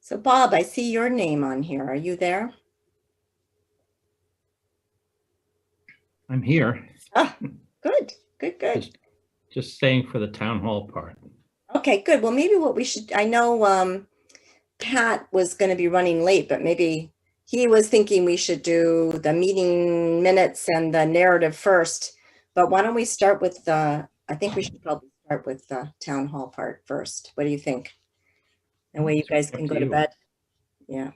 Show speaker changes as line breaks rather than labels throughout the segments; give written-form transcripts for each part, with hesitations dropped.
So Bob, I see your name on here. Are you there?
I'm here.
Ah, good.
Just staying for the town hall part.
Okay, good. Well, maybe what we should, I know Pat was going to be running late, but maybe he was thinking we should do the meeting minutes and the narrative first. But why don't we start with I think we should probably start with the town hall part first. What do you think? That way you guys can go to bed. Yeah.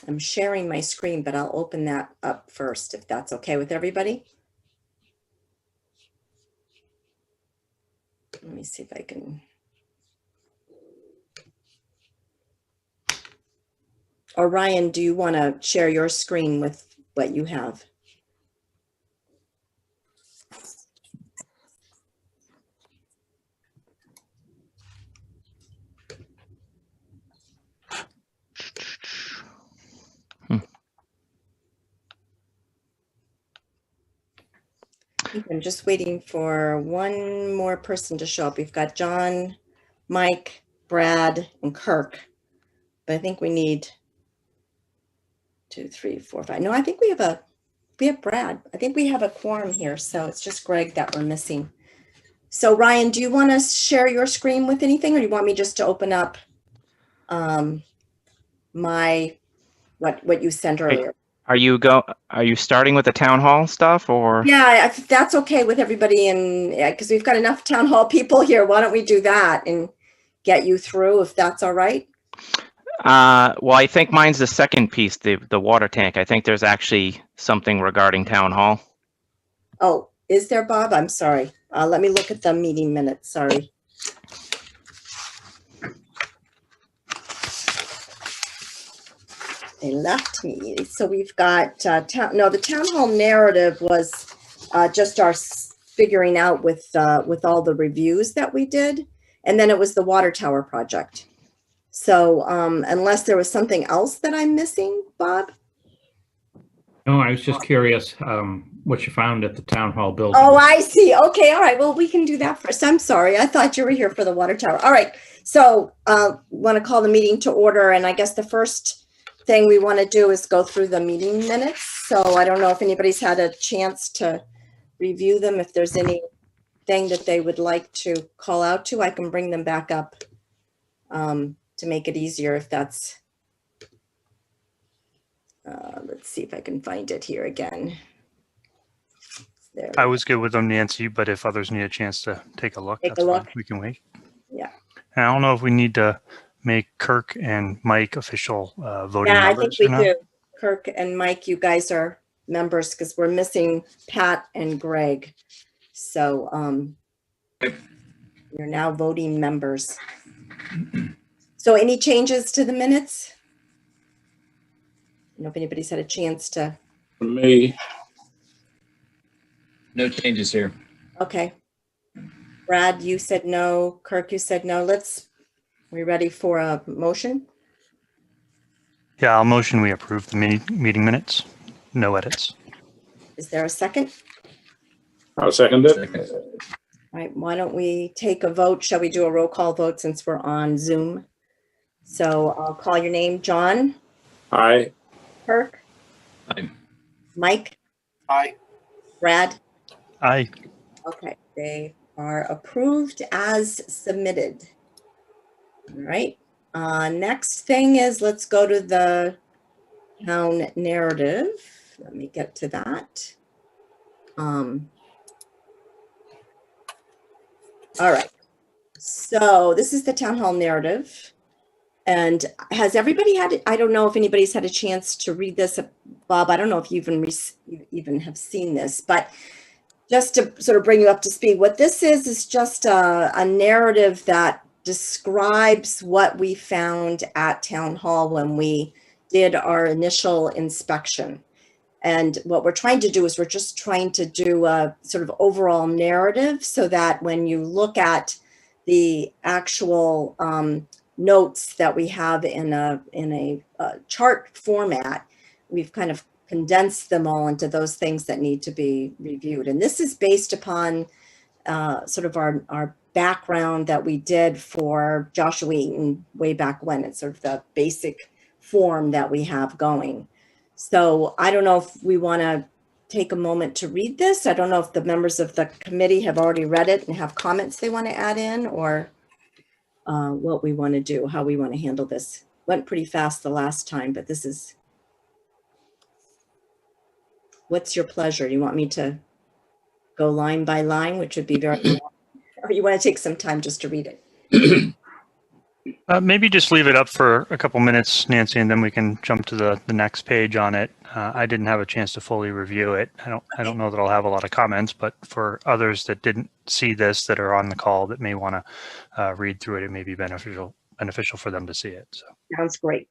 I'm sharing my screen, but I'll open that up first if that's okay with everybody. Let me see if I can. Or Ryan, do you want to share your screen with what you have? I'm just waiting for one more person to show up. We've got John, Mike, Brad, and Kirk. But I think we need 2, 3, 4, 5. No, I think we have Brad. I think we have a quorum here. So it's just Greg that we're missing. So Ryan, do you want to share your screen with anything, or do you want me just to open up what you sent earlier?
Are you starting with the town hall stuff, or?
Yeah, if that's okay with everybody, and because we've got enough town hall people here, why don't we do that and get you through, if that's all right?
Well, I think mine's the second piece, the water tank. I think there's actually something regarding town hall.
Oh, is there, Bob? I'm sorry. Let me look at the meeting minutes. Sorry. They left me. So we've got the town hall narrative was just our figuring out with all the reviews that we did, and then it was the water tower project. So unless there was something else that I'm missing, Bob?
No, I was just curious what you found at the town hall building.
Oh, I see. Okay, all right. Well, we can do that first. I'm sorry. I thought you were here for the water tower. All right. So want to call the meeting to order, and I guess the first thing we want to do is go through the meeting minutes. So I don't know if anybody's had a chance to review them. If there's anything that they would like to call out to, I can bring them back up to make it easier if that's, let's see if I can find it here again. There.
I was good with them, Nancy, but if others need a chance to take a look, that's fine. We can wait.
Yeah.
And I don't know if we need to make Kirk and Mike official voting members.
Yeah, I think we do. Kirk and Mike, you guys are members because we're missing Pat and Greg. So you're now voting members. So any changes to the minutes? I don't know if anybody's had a chance to.
For me, no changes here.
Okay. Brad, you said no. Kirk, you said no. We ready for a motion?
Yeah, I'll motion we approve the meeting minutes. No edits.
Is there a second?
I'll second it.
All right, why don't we take a vote? Shall we do a roll call vote since we're on Zoom? So I'll call your name. John?
Aye.
Kirk?
Aye.
Mike?
Aye.
Brad?
Aye.
Okay, they are approved as submitted. All right, next thing is let's go to the town narrative. Let me get to that. All right, so this is the town hall narrative. And has everybody had, I don't know if anybody's had a chance to read this, Bob, I don't know if you even have seen this, but just to sort of bring you up to speed, what this is just a narrative that describes what we found at town hall when we did our initial inspection. And what we're trying to do is we're just trying to do a sort of overall narrative so that when you look at the actual notes that we have in a chart format, we've kind of condensed them all into those things that need to be reviewed. And this is based upon sort of our background that we did for Joshua Eaton way back when. It's sort of the basic form that we have going. So I don't know if we want to take a moment to read this. I don't know if the members of the committee have already read it and have comments they want to add in, or what we want to do, how we want to handle this. Went pretty fast the last time, but this is, what's your pleasure? Do you want me to go line by line, which would be very long, or you want to take some time just to read it?
Maybe just leave it up for a couple minutes, Nancy, and then we can jump to the next page on it. I didn't have a chance to fully review it. I don't know that I'll have a lot of comments, but for others that didn't see this, that are on the call, that may want to read through it, it may be beneficial for them to see it. So.
Sounds great.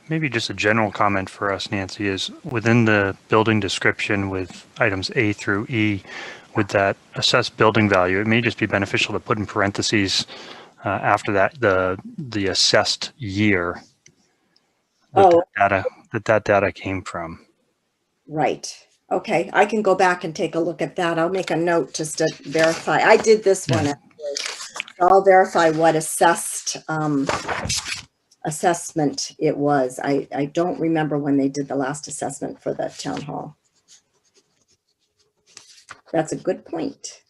Maybe just a general comment for us, Nancy, is within the building description with items A through E, with that assessed building value, it may just be beneficial to put in parentheses after that the assessed year that data came from.
Right. Okay. I can go back and take a look at that. I'll make a note just to verify. I did this one.
Yeah.
Actually. I'll verify what assessment it was. I don't remember when they did the last assessment for the town hall. That's a good point.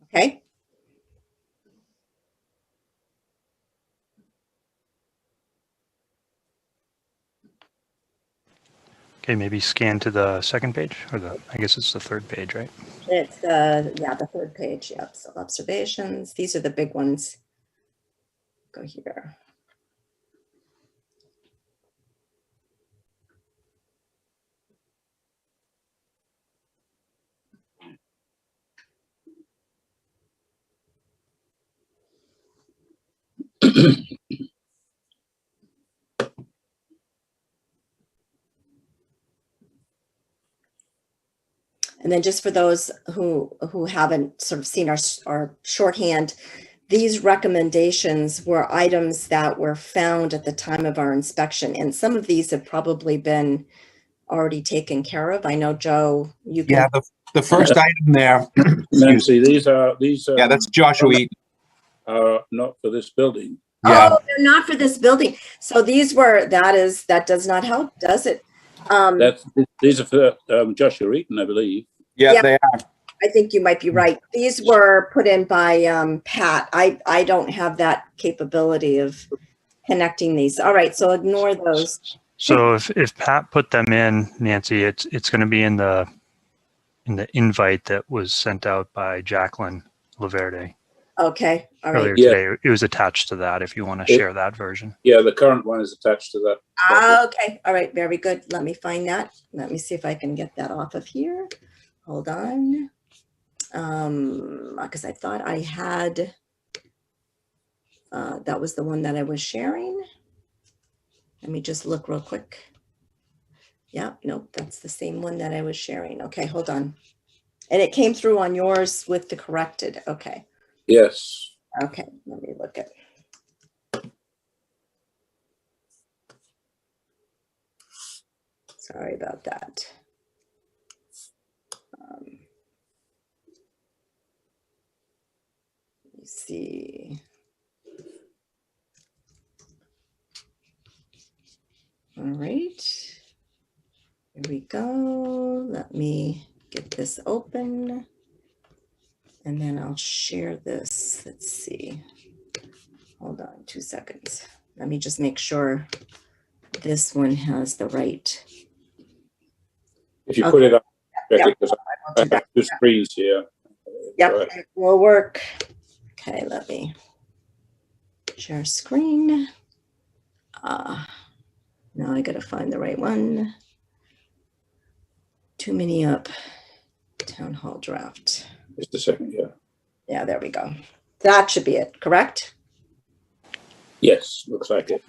Okay.
Okay, maybe scan to the second page, or I guess it's the third page, right?
It's the third page. Yep. So observations. These are the big ones. Go here. And then just for those who haven't sort of seen our shorthand, these recommendations were items that were found at the time of our inspection. And some of these have probably been already taken care of. I know, Joe, you can.
Yeah, the first item there.
Nancy, these
Yeah, that's Joshua Eaton.
are not for this building.
Yeah.
Oh, they're not for this building. So these were, that does not help, does it?
These are for Joshua Eaton, I believe.
Yeah,
Yeah.
they are.
I think you might be right. These were put in by Pat. I don't have that capability of connecting these. All right, so ignore those.
So if Pat put them in, Nancy, it's going to be in the invite that was sent out by Jacqueline Laverde
Okay, all right.
earlier today. It was attached to that if you want to share that version.
Yeah, the current one is attached to that.
Okay, all right, very good. Let me find that. Let me see if I can get that off of here. Hold on. Because I thought I had, that was the one that I was sharing. Let me just look real quick. Yeah, nope, that's the same one that I was sharing. Okay, hold on. And it came through on yours with the corrected. Okay.
Yes.
Okay, let me look at. Sorry about that. Let me see. All right. Here we go. Let me get this open. And then I'll share this. Let's see. Hold on 2 seconds. Let me just make sure this one has the right.
If you put it up,
Yeah.
because I have two screens here.
Yep,
Right.
it will work. Okay, let me share screen. Now I gotta find the right one. Too many up. Town hall draft.
Just a second, yeah.
Yeah, there we go. That should be it, correct?
Yes, looks like it.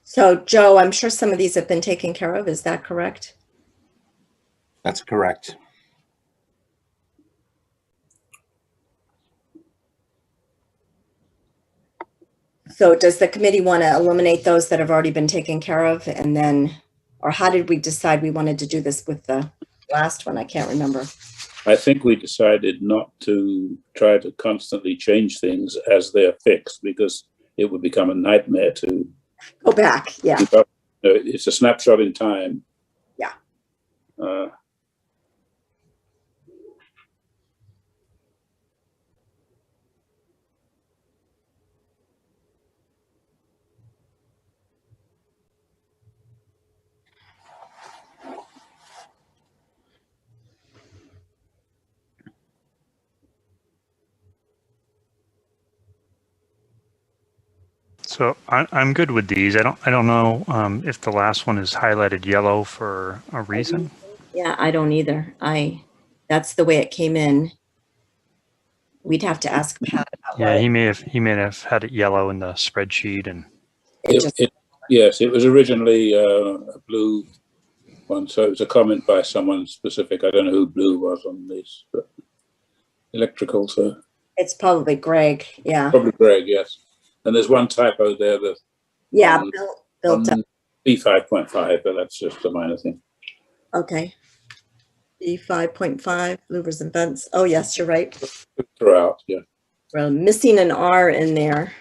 So Joe, I'm sure some of these have been taken care of. Is that correct?
That's correct.
So does the committee want to eliminate those that have already been taken care of? And then, or how did we decide we wanted to do this with the last one? I can't remember.
I think we decided not to try to constantly change things as they're fixed, because it would become a nightmare to
Go back, yeah.
keep up. It's a snapshot in time.
Yeah.
So I'm good with these. I don't know if the last one is highlighted yellow for a reason.
Yeah, I don't either. That's the way it came in. We'd have to ask Pat about
Yeah,
why
he may have had it yellow in the spreadsheet, and
Yes, it was originally a blue one, so it was a comment by someone specific. I don't know who blue was on this, but electrical, so
it's probably Greg. Yeah.
probably Greg, yes. And there's one typo there that
Yeah,
on-
built up.
B5.5, but that's just a minor thing.
Okay. B5.5, Louvres and Vents. Oh, yes, you're right.
Throughout, yeah.
We're missing an R in there.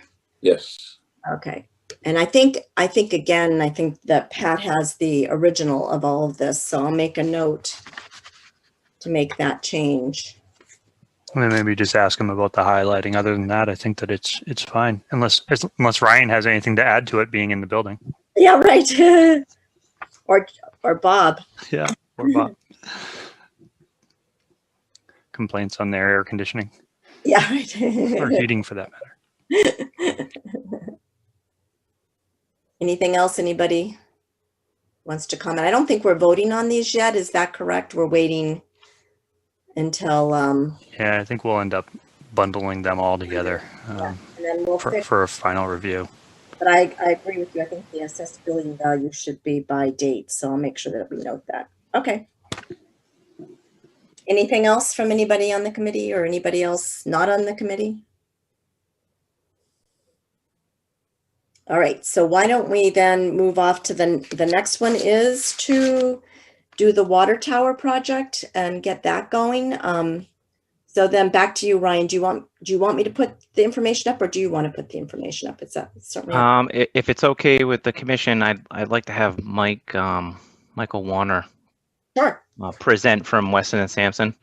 Yes.
Okay. And I think that Pat has the original of all of this, so I'll make a note to make that change.
then maybe just ask him about the highlighting. Other than that, I think that it's fine, unless Ryan has anything to add to it being in the building.
Yeah, right. or Bob.
Yeah, or Bob. Complaints on their air conditioning
Yeah, right.
or heating, for that matter.
Anything else anybody wants to comment? I don't think we're voting on these yet. Is that correct? We're waiting until
Yeah, I think we'll end up bundling them all together
and then we'll fix.
for a final review.
But I agree with you. I think the assessed building value should be by date, so I'll make sure that we note that. Okay. Anything else from anybody on the committee or anybody else not on the committee? All right, so why don't we then move off to the next one is to do the water tower project and get that going. So then back to you, Ryan. Do you want me to put the information up, or do you want to put the information up? It's certainly
If it's okay with the commission, I'd like to have Michael Warner
sure.
present from Weston and Sampson.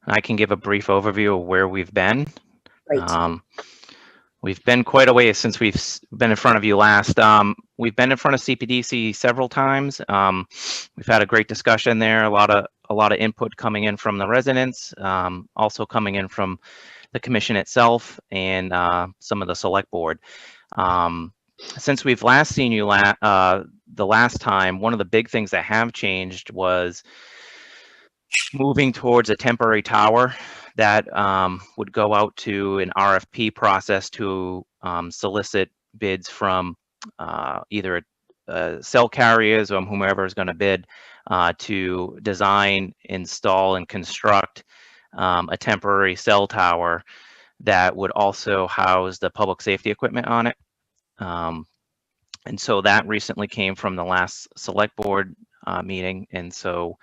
I can give a brief overview of where we've been.
Great.
We've been quite a ways since we've been in front of you last. We've been in front of CPDC several times. We've had a great discussion there. A lot of input coming in from the residents, also coming in from the commission itself and some of the select board. Since we've last seen you the last time, one of the big things that have changed was moving towards a temporary tower that would go out to an RFP process to solicit bids from either cell carriers or whomever is going to bid to design, install, and construct a temporary cell tower that would also house the public safety equipment on it. And so that recently came from the last select board meeting. And so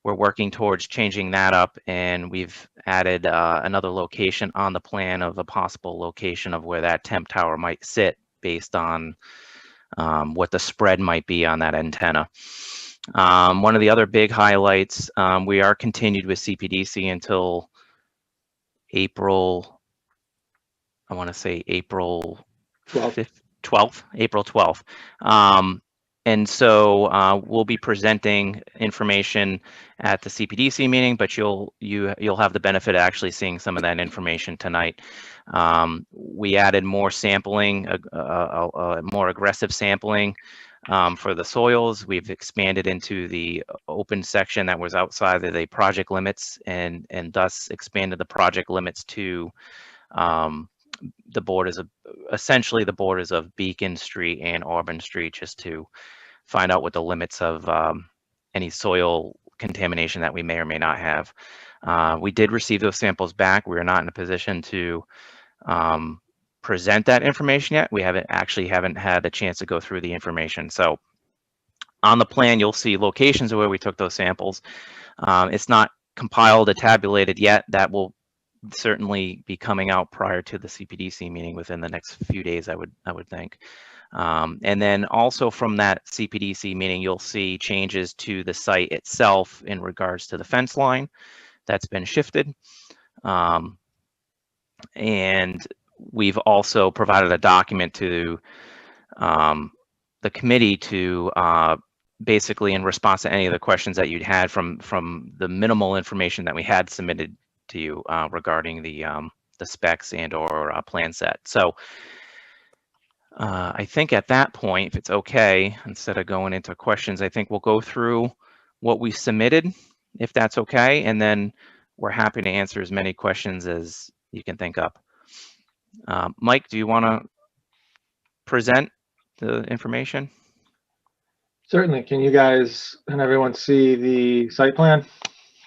we're working towards changing that up, and we've added another location on the plan of a possible location of where that temp tower might sit based on what the spread might be on that antenna. One of the other big highlights, we are continued with CPDC until April, I want to say April 5th. 12th, April 12th. And so we'll be presenting information at the CPDC meeting, but you'll have the benefit of actually seeing some of that information tonight. We added more sampling, more aggressive sampling for the soils. We've expanded into the open section that was outside of the project limits, and thus expanded the project limits to the borders of, essentially the borders of Beacon Street and Auburn Street, just to find out what the limits of any soil contamination that we may or may not have. We did receive those samples back. We are not in a position to present that information yet. We haven't had a chance to go through the information. So on the plan, you'll see locations where we took those samples. It's not compiled or tabulated yet. That will certainly be coming out prior to the CPDC meeting within the next few days, I would think. And then also from that CPDC meeting, you'll see changes to the site itself in regards to the fence line that's been shifted. And we've also provided a document to the committee to basically in response to any of the questions that you'd had from the minimal information that we had submitted to you regarding the specs and or plan set. So I think at that point, if it's okay, instead of going into questions, I think we'll go through what we submitted, if that's okay, and then we're happy to answer as many questions as you can think up. Mike, do you want to present the information?
Certainly. Can you guys and everyone see the site plan?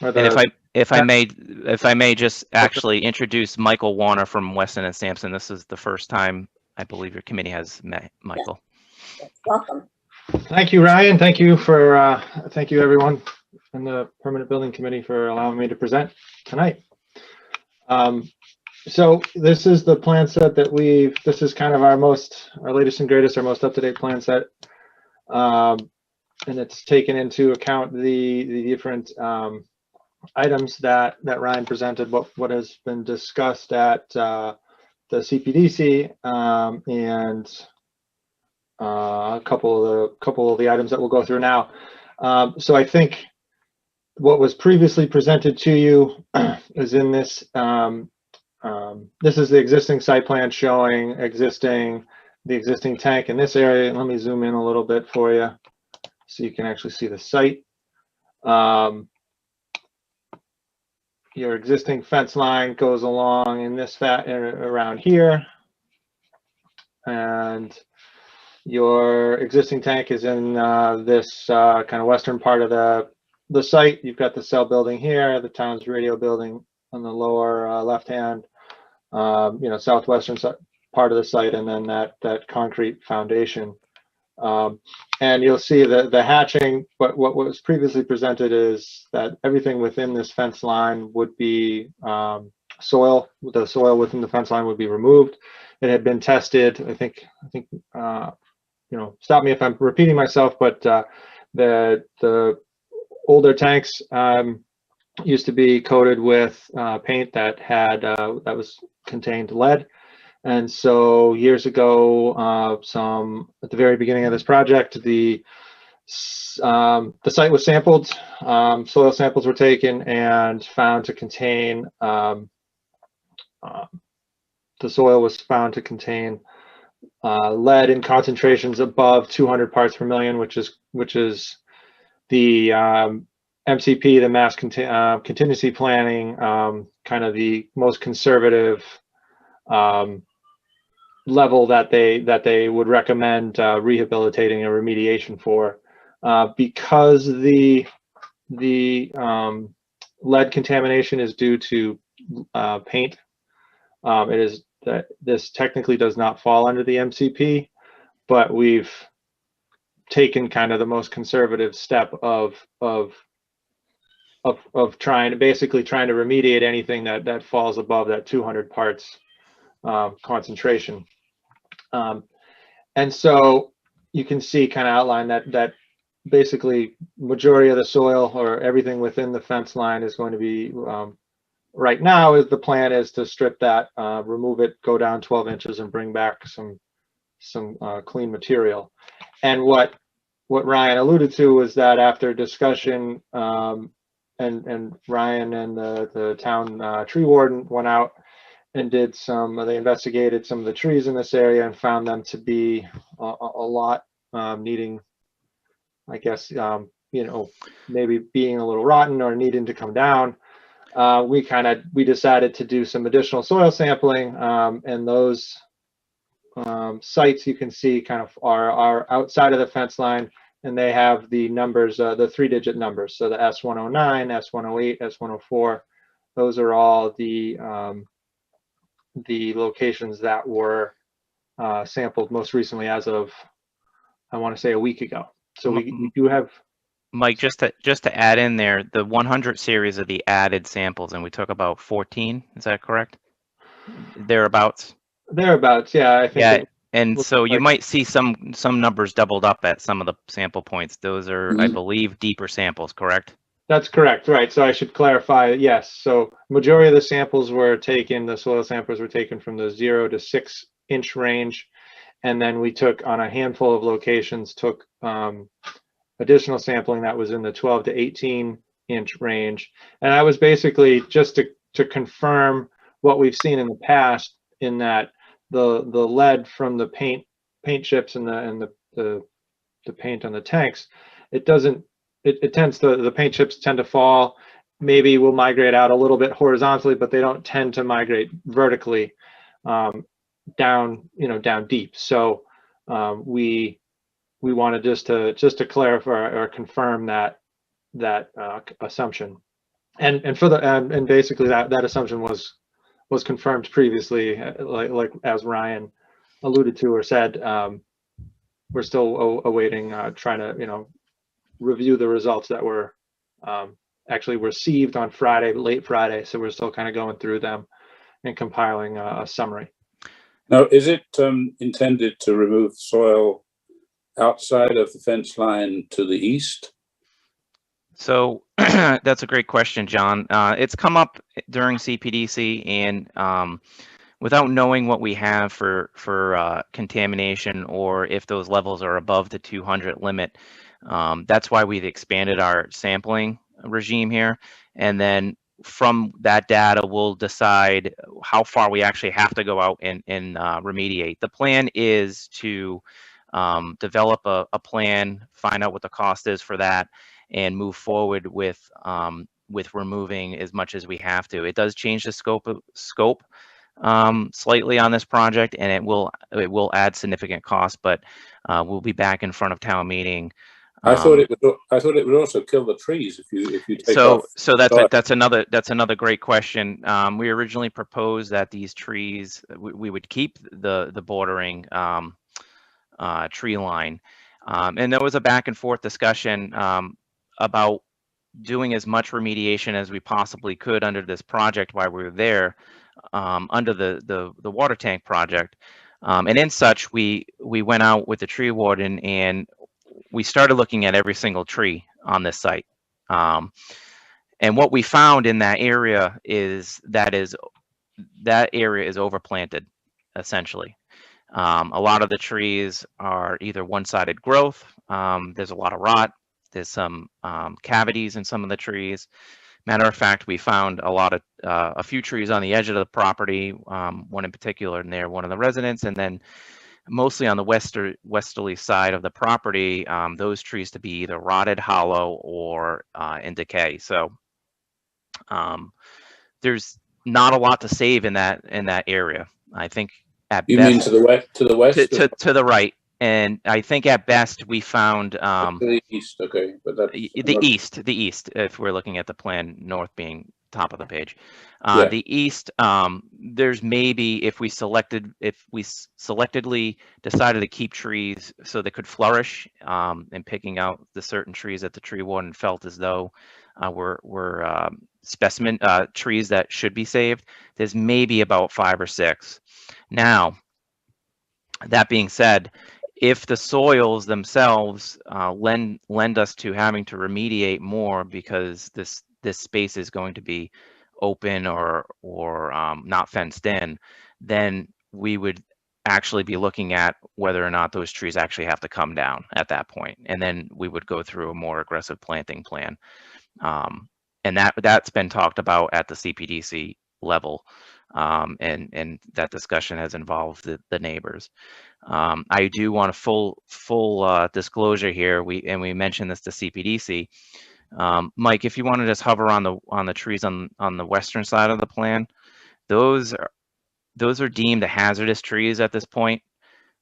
Or the,
And if I may just actually introduce Michael Warner from Weston and Sampson. This is the first time I believe your committee has met Michael.
Welcome.
Thank you, Ryan. Thank you everyone in the Permanent Building Committee for allowing me to present tonight. So this is the plan set that this is kind of our latest and greatest, our most up-to-date plan set. And it's taken into account the different items that Ryan presented, what has been discussed at the CPDC, and a couple of the items that we'll go through now. So I think what was previously presented to you is in this. This is the existing site plan showing the existing tank in this area. And let me zoom in a little bit for you so you can actually see the site. Your existing fence line goes along in this around here, and your existing tank is in this kind of western part of the site. You've got the cell building here, the town's radio building on the lower left hand, southwestern part of the site, and then that concrete foundation. And you'll see the hatching, but what was previously presented is that everything within this fence line would be soil. The soil within the fence line would be removed. It had been tested. I think stop me if I'm repeating myself, but the older tanks used to be coated with paint that had that was contained lead. And so years ago, at the very beginning of this project, the site was sampled, soil samples were taken and found to contain, the soil was found to contain lead in concentrations above 200 parts per million, which is the MCP, the mass contingency planning, kind of the most conservative level that they would recommend rehabilitating and remediation for, because the lead contamination is due to paint. It is that this technically does not fall under the MCP, but we've taken kind of the most conservative step of trying to remediate anything that falls above that 200 parts concentration. And so you can see kind of outline that basically majority of the soil or everything within the fence line is going to be, right now the plan is to strip that, remove it, go down 12 inches and bring back some clean material. And what Ryan alluded to was that after discussion, and Ryan and the town tree warden went out and they investigated some of the trees in this area and found them to be a lot needing, I guess, maybe being a little rotten or needing to come down. We decided to do some additional soil sampling, and those sites you can see kind of are outside of the fence line, and they have the numbers, the 3-digit numbers. So the S109, S108, S104, those are all the locations that were sampled most recently as of, I want to say, a week ago. So we do have.
Mike, just to add in there, the 100 series of the added samples, and we took about 14. Is that correct? Thereabouts.
Thereabouts, yeah. I think.
Yeah, and so you
like,
might see some numbers doubled up at some of the sample points. Those are, I believe, deeper samples, correct?
That's correct, right. So I should clarify, yes. So majority of the samples were taken, the soil samples were taken from the 0 to 6 inch range. And then we took, on a handful of locations, took additional sampling that was in the 12 to 18 inch range. And that was basically just to confirm what we've seen in the past, in that the lead from the paint chips and the paint on the tanks, the paint chips tend to fall, maybe will migrate out a little bit horizontally, but they don't tend to migrate vertically down deep. So we wanted just to clarify or confirm that assumption, and basically that assumption was confirmed previously, like as Ryan alluded to or said. We're still awaiting, trying to review the results that were actually received on Friday, late Friday. So we're still kind of going through them and compiling a summary.
Now, is it intended to remove soil outside of the fence line to the east?
So that's a great question, John. It's come up during CPDC, and without knowing what we have for contamination, or if those levels are above the 200 limit, that's why we've expanded our sampling regime here. And then from that data, we'll decide how far we actually have to go out and remediate. The plan is to develop a plan, find out what the cost is for that, and move forward with removing as much as we have to. It does change the scope slightly on this project, and it will add significant cost, but we'll be back in front of town meeting.
I thought it would also kill the trees if you take off.
So that's another great question. We originally proposed that these trees, we would keep the bordering tree line, and there was a back and forth discussion about doing as much remediation as we possibly could under this project while we were there, under the water tank project. And in such, we went out with the tree warden and we started looking at every single tree on this site. And what we found in that area is that area is overplanted, essentially. A lot of the trees are either one-sided growth. There's a lot of rot. There's some cavities in some of the trees. Matter of fact, we found a few trees on the edge of the property, one in particular near one of the residents, and then mostly on the westerly side of the property, those trees to be either rotted, hollow, or in decay. So there's not a lot to save in that area. I think at
you
best,
mean to the west,
to the right. And I think at best we found
to the east. Okay, but that's
the east. If we're looking at the plan, north being top of the page.
Yeah.
The east, there's maybe if we selectively decided to keep trees so they could flourish, and picking out the certain trees that the tree warden felt as though were specimen trees that should be saved. There's maybe about 5 or 6. Now, that being said, if the soils themselves lend us to having to remediate more because this space is going to be open or not fenced in, then we would actually be looking at whether or not those trees actually have to come down at that point. And then we would go through a more aggressive planting plan. And that's been talked about at the CPDC level. And that discussion has involved the neighbors. I do want a full disclosure here. We mentioned this to CPDC. Mike, if you want to just hover on the trees on the western side of the plan, those are deemed hazardous trees at this point.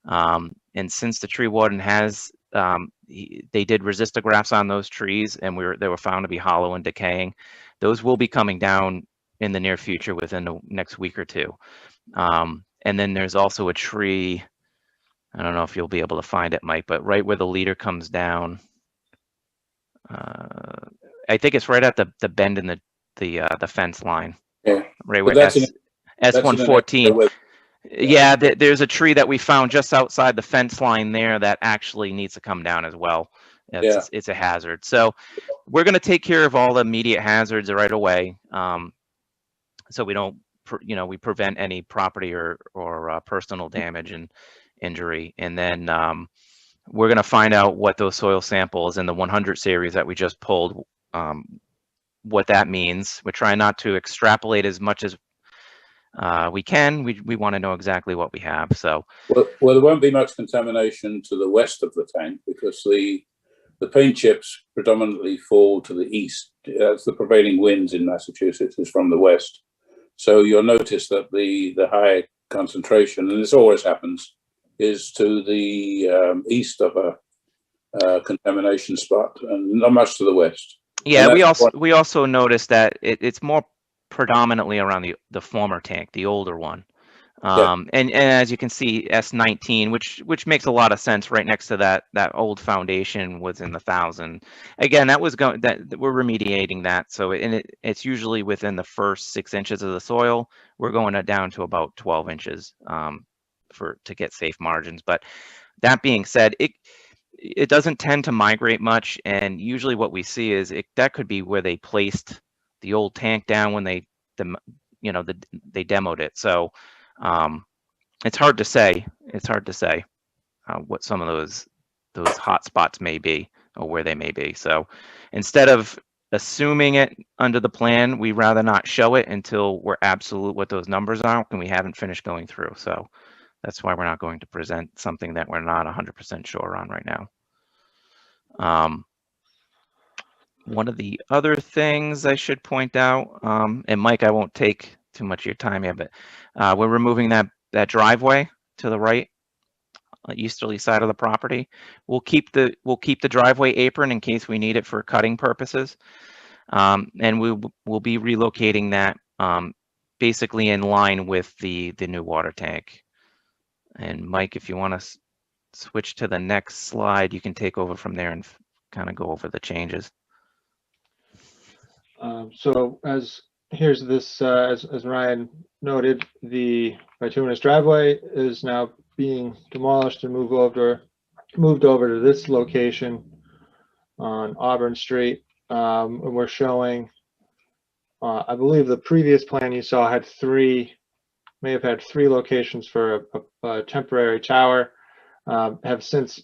And since the tree warden has, they did resistographs on those trees, and they were found to be hollow and decaying. Those will be coming down in the near future within the next week or two. And then there's also a tree. I don't know if you'll be able to find it, Mike, but right where the leader comes down, I think it's right at the bend in the fence line.
Yeah.
Right
But
where
that's
S114. Yeah, there's a tree that we found just outside the fence line there that actually needs to come down as well. It's a hazard. So we're going to take care of all the immediate hazards right away, so we don't, we prevent any property or personal damage and injury. And then we're going to find out what those soil samples in the 100 series that we just pulled, what that means. We're trying not to extrapolate as much as we can. We want to know exactly what we have. So
well, there won't be much contamination to the west of the tank because the paint chips predominantly fall to the east. That's the prevailing winds in Massachusetts is from the west. So you'll notice that the high concentration, and this always happens, is to the east of a contamination spot, and not much to the west.
Yeah, we also noticed that it's more predominantly around the former tank, the older one. And as you can see, S19, which makes a lot of sense, right next to that old foundation was in the 1,000. Again, that was we're remediating that. So it's usually within the first 6 inches of the soil. We're going down to about 12 inches to get safe margins. But that being said, it doesn't tend to migrate much, and usually what we see is that could be where they placed the old tank down when they demoed it. So it's hard to say. It's hard to say what some of those hot spots may be or where they may be. So instead of assuming it under the plan, we rather not show it until we're absolute what those numbers are, and we haven't finished going through. So that's why we're not going to present something that we're not 100% sure on right now. One of the other things I should point out, and Mike, I won't take too much of your time here, but we're removing that driveway to the right, easterly side of the property. We'll keep the driveway apron in case we need it for cutting purposes, and we'll be relocating that basically in line with the new water tank. And Mike, if you want to switch to the next slide, you can take over from there and kind of go over the changes.
So here's this, as Ryan noted, the bituminous driveway is now being demolished and moved over to this location on Auburn Street. And we're showing, I believe the previous plan you saw may have had three locations for a temporary tower. Have since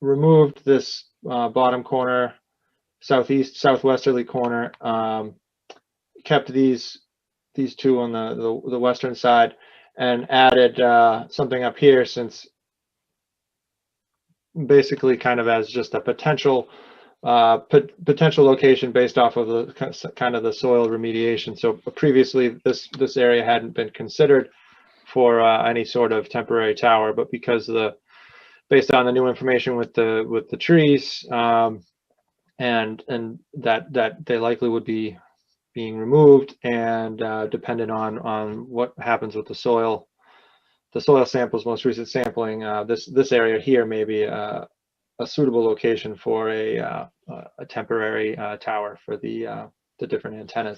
removed this bottom corner, southwesterly corner, kept these two on the western side, and added something up here, since basically kind of as just a potential location based off of the kind of the soil remediation. So previously this area hadn't been considered for any sort of temporary tower, but because based on the new information with the trees, and that they likely would be being removed, and dependent on what happens with the soil samples, most recent sampling, this area here may be a suitable location for a temporary tower for the different antennas.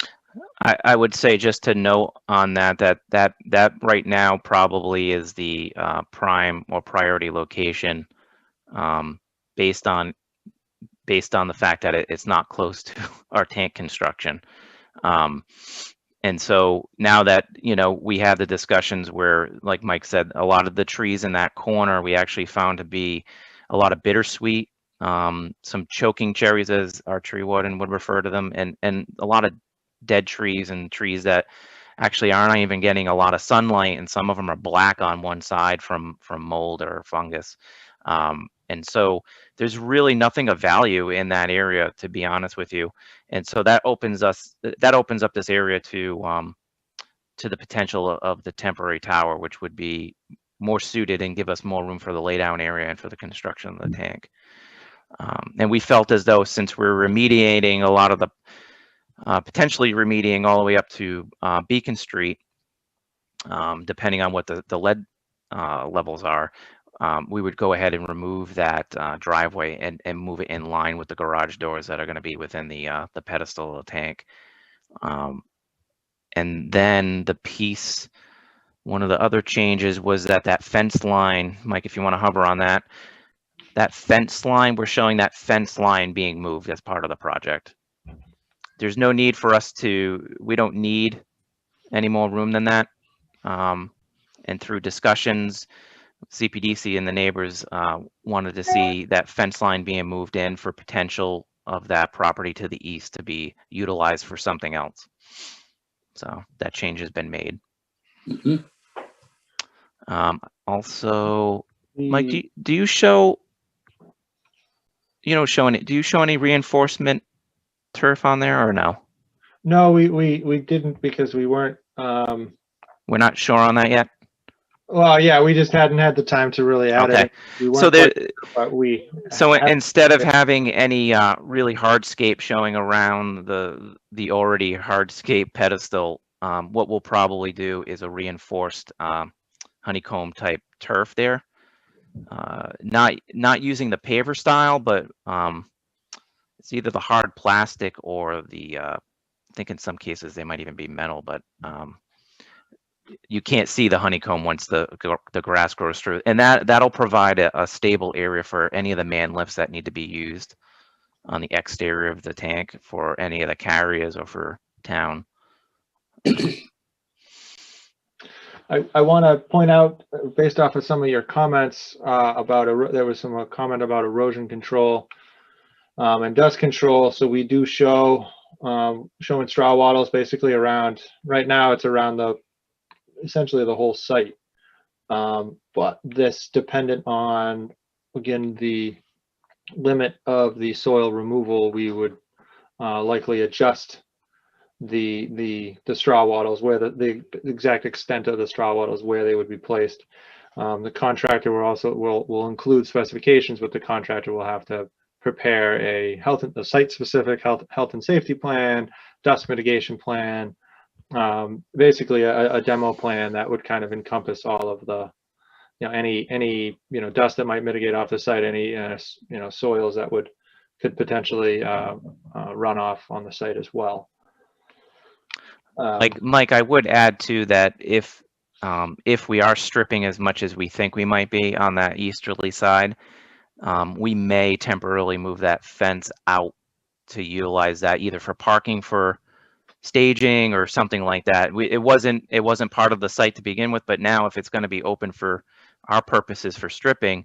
I would say, just to note on that right now probably is the prime or priority location, based on the fact that it's not close to our tank construction. And And so now that, we have the discussions where, like Mike said, a lot of the trees in that corner, we actually found to be a lot of bittersweet, some choking cherries, as our tree warden would refer to them, and a lot of dead trees and trees that actually aren't even getting a lot of sunlight, and some of them are black on one side from mold or fungus. And so there's really nothing of value in that area, to be honest with you. And so that opens up this area to the potential of the temporary tower, which would be more suited and give us more room for the laydown area and for the construction of the tank. And we felt as though, since we're remediating a lot of the potentially remediating all the way up to Beacon Street, depending on what the lead levels are, we would go ahead and remove that driveway and move it in line with the garage doors that are going to be within the pedestal of the tank. And then one of the other changes was that fence line. Mike, if you want to hover on that fence line, we're showing that fence line being moved as part of the project. There's no need for us we don't need any more room than that. And through discussions, CPDC and the neighbors wanted to see that fence line being moved in for potential of that property to the east to be utilized for something else. So that change has been made.
Mhm.
Also, Mike, do you show, do you show any reinforcement turf on there or no?
No, we didn't, because we weren't.
We're not sure on that yet.
Well, yeah, we just hadn't had the time to really add
Okay.
it. We
So
weren't quite sure, but
So instead of having any really hardscape showing around the already hardscape pedestal, what we'll probably do is a reinforced honeycomb type turf there. Not using the paver style, but it's either the hard plastic or the I think in some cases they might even be metal, but you can't see the honeycomb once the grass grows through, and that'll provide a stable area for any of the man lifts that need to be used on the exterior of the tank for any of the carriers or for town.
I want to point out, based off of some of your comments about there was some comment about erosion control and dust control. So we do showing straw wattles basically around. Right now, it's around essentially the whole site. But this dependent on, again, the limit of the soil removal, we would likely adjust the straw wattles, where the exact extent of the straw wattles, where they would be placed. The contractor will include specifications, but the contractor will have to prepare a site-specific health and safety plan, dust mitigation plan, basically a demo plan that would kind of encompass all of the, any dust that might mitigate off the site, any soils that could potentially run off on the site as well.
Like Mike, I would add too that if we are stripping as much as we think we might be on that easterly side, we may temporarily move that fence out to utilize that either for parking, for staging, or something like that. It wasn't part of the site to begin with, but now if it's going to be open for our purposes for stripping,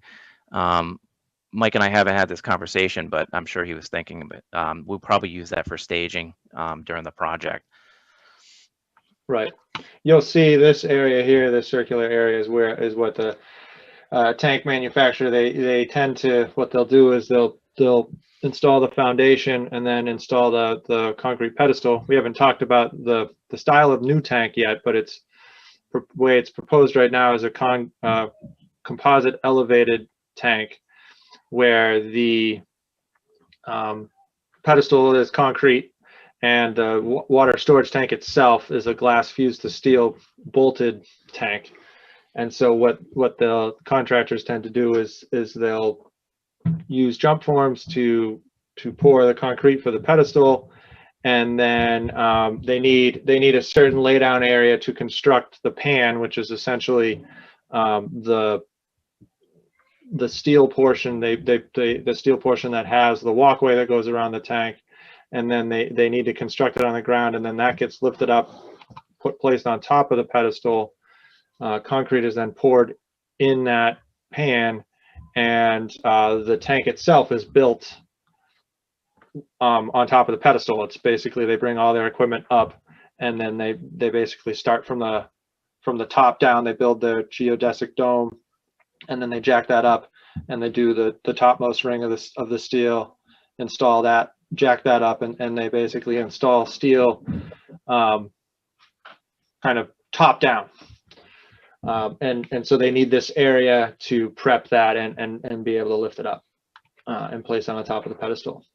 Mike and I haven't had this conversation, but I'm sure he was thinking of it. We'll probably use that for staging during the project.
Right. You'll see this area here, this circular area is what the tank manufacturer, they tend to, what they'll do is they'll install the foundation and then install the concrete pedestal. We haven't talked about the style of new tank yet, but the way it's proposed right now is a composite elevated tank, where the pedestal is concrete and the water storage tank itself is a glass fused to steel bolted tank. And so what the contractors tend to do is they'll use jump forms to pour the concrete for the pedestal, and then they need a certain laydown area to construct the pan, which is essentially the steel portion. The steel portion that has the walkway that goes around the tank, and then they need to construct it on the ground, and then that gets lifted up placed on top of the pedestal. Concrete is then poured in that pan, and the tank itself is built on top of the pedestal. It's basically, they bring all their equipment up, and then they basically start from the top down. They build their geodesic dome, and then they jack that up, and they do the topmost ring of the steel, install that, jack that up, and they basically install steel kind of top down. And so they need this area to prep that and be able to lift it up and place on the top of the pedestal.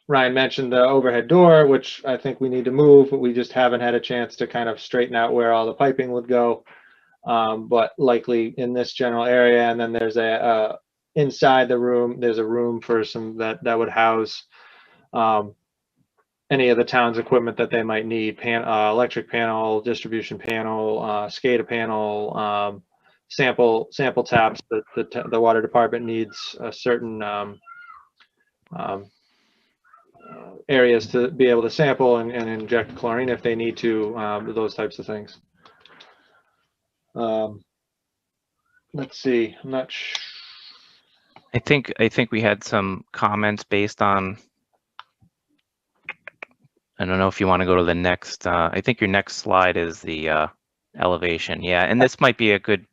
Ryan mentioned the overhead door, which I think we need to move, but we just haven't had a chance to kind of straighten out where all the piping would go. But likely in this general area, and then there's inside the room, there's a room for some that would house any of the town's equipment that they might need: electric panel, distribution panel, SCADA panel, sample taps. The water department needs a certain areas to be able to sample and inject chlorine if they need to, those types of things. Let's see, I'm not sure.
I think we had some comments based on, I don't know if you want to go to the next, I think your next slide is the elevation. Yeah, and this might be a good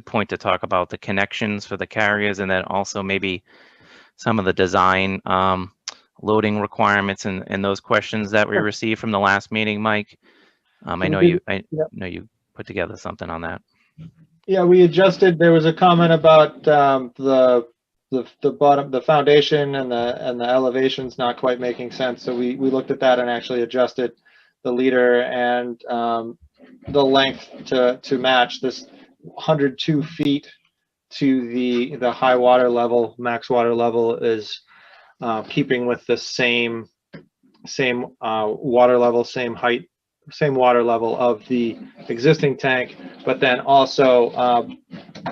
point to talk about the connections for the carriers, and then also maybe some of the design loading requirements and those questions that we received from the last meeting, Mike. I know you put together something on that.
Yeah, we adjusted. There was a comment about the bottom, the foundation and the elevations not quite making sense. So we looked at that and actually adjusted the leader and the length to match this 102 feet to the high water level. Max water level is keeping with the same water level, same height, same water level of the existing tank, but then also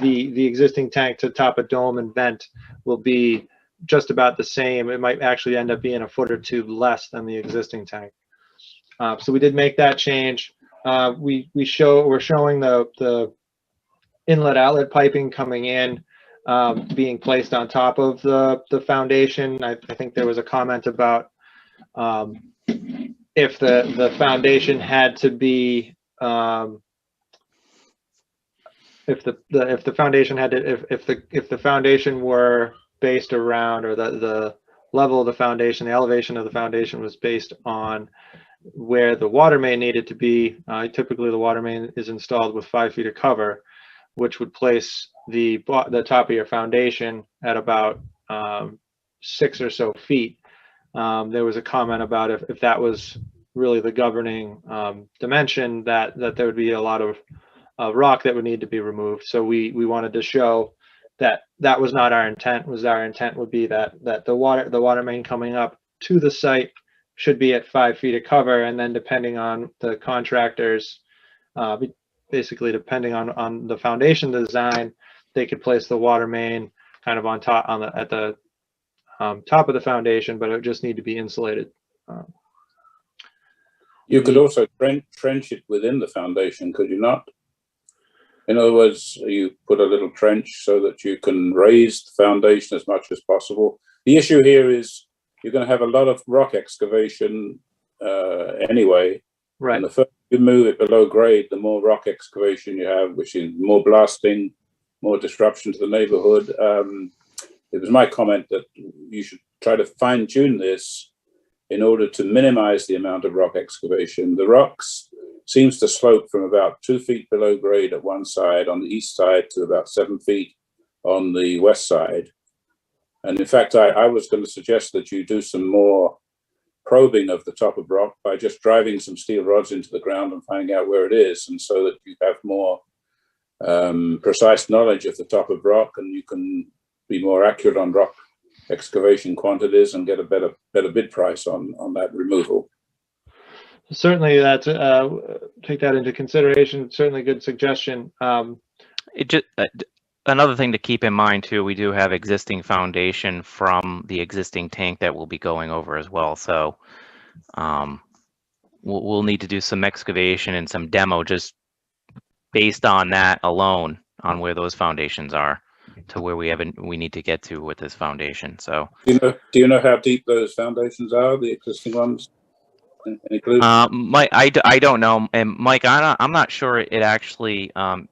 the existing tank to top of dome and vent will be just about the same. It might actually end up being a foot or two less than the existing tank. So we did make that change. We're showing the inlet outlet piping coming in, being placed on top of the foundation. I think there was a comment about if the foundation had to be if the foundation were based around, or the level of the foundation, the elevation of the foundation was based on where the water main needed to be. Typically the water main is installed with 5 feet of cover, which would place the top of your foundation at about 6 or so feet. There was a comment about if that was really the governing dimension, that there would be a lot of rock that would need to be removed. So we wanted to show that was not our intent. Our intent would be that the water main coming up to the site should be at 5 feet of cover, and then depending on the contractors, basically depending on the foundation design, they could place the water main kind of on top at the top of the foundation, but it would just need to be insulated.
You could also trench it within the foundation, could you not? In other words, you put a little trench so that you can raise the foundation as much as possible. The issue here is you're going to have a lot of rock excavation anyway.
Right.
And the further you move it below grade, the more rock excavation you have, which is more blasting, more disruption to the neighborhood. It was my comment that you should try to fine tune this in order to minimize the amount of rock excavation. The rocks seems to slope from about 2 feet below grade at one side on the east side to about 7 feet on the west side. And in fact, I was going to suggest that you do some more probing of the top of rock by just driving some steel rods into the ground and finding out where it is, and so that you have more precise knowledge of the top of rock, and you can be more accurate on rock excavation quantities and get a better bid price on that removal.
Certainly, that take that into consideration. Certainly, good suggestion.
It just another thing to keep in mind too. We do have existing foundation from the existing tank that we'll be going over as well. So we'll need to do some excavation and some demo just based on that alone, on where those foundations are, to where we need to get to with this foundation. So
Do you know how deep those foundations are, the existing ones? Any clue?
Mike, I don't know, and Mike, I'm not sure it actually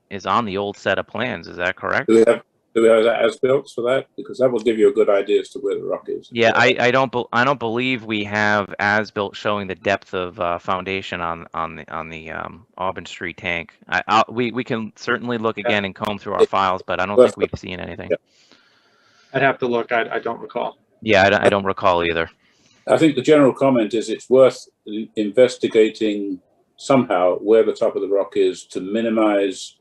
is on the old set of plans. Is that correct?
Do we have as-built for that? Because that will give you a good idea as to where the rock is.
Yeah, I don't believe we have as-built showing the depth of foundation on the Auburn Street tank. We can certainly look again and comb through our files, but I don't think we've seen anything.
Yeah.
I'd have to look. I don't recall.
Yeah, I don't recall either.
I think the general comment is it's worth investigating somehow where the top of the rock is to minimize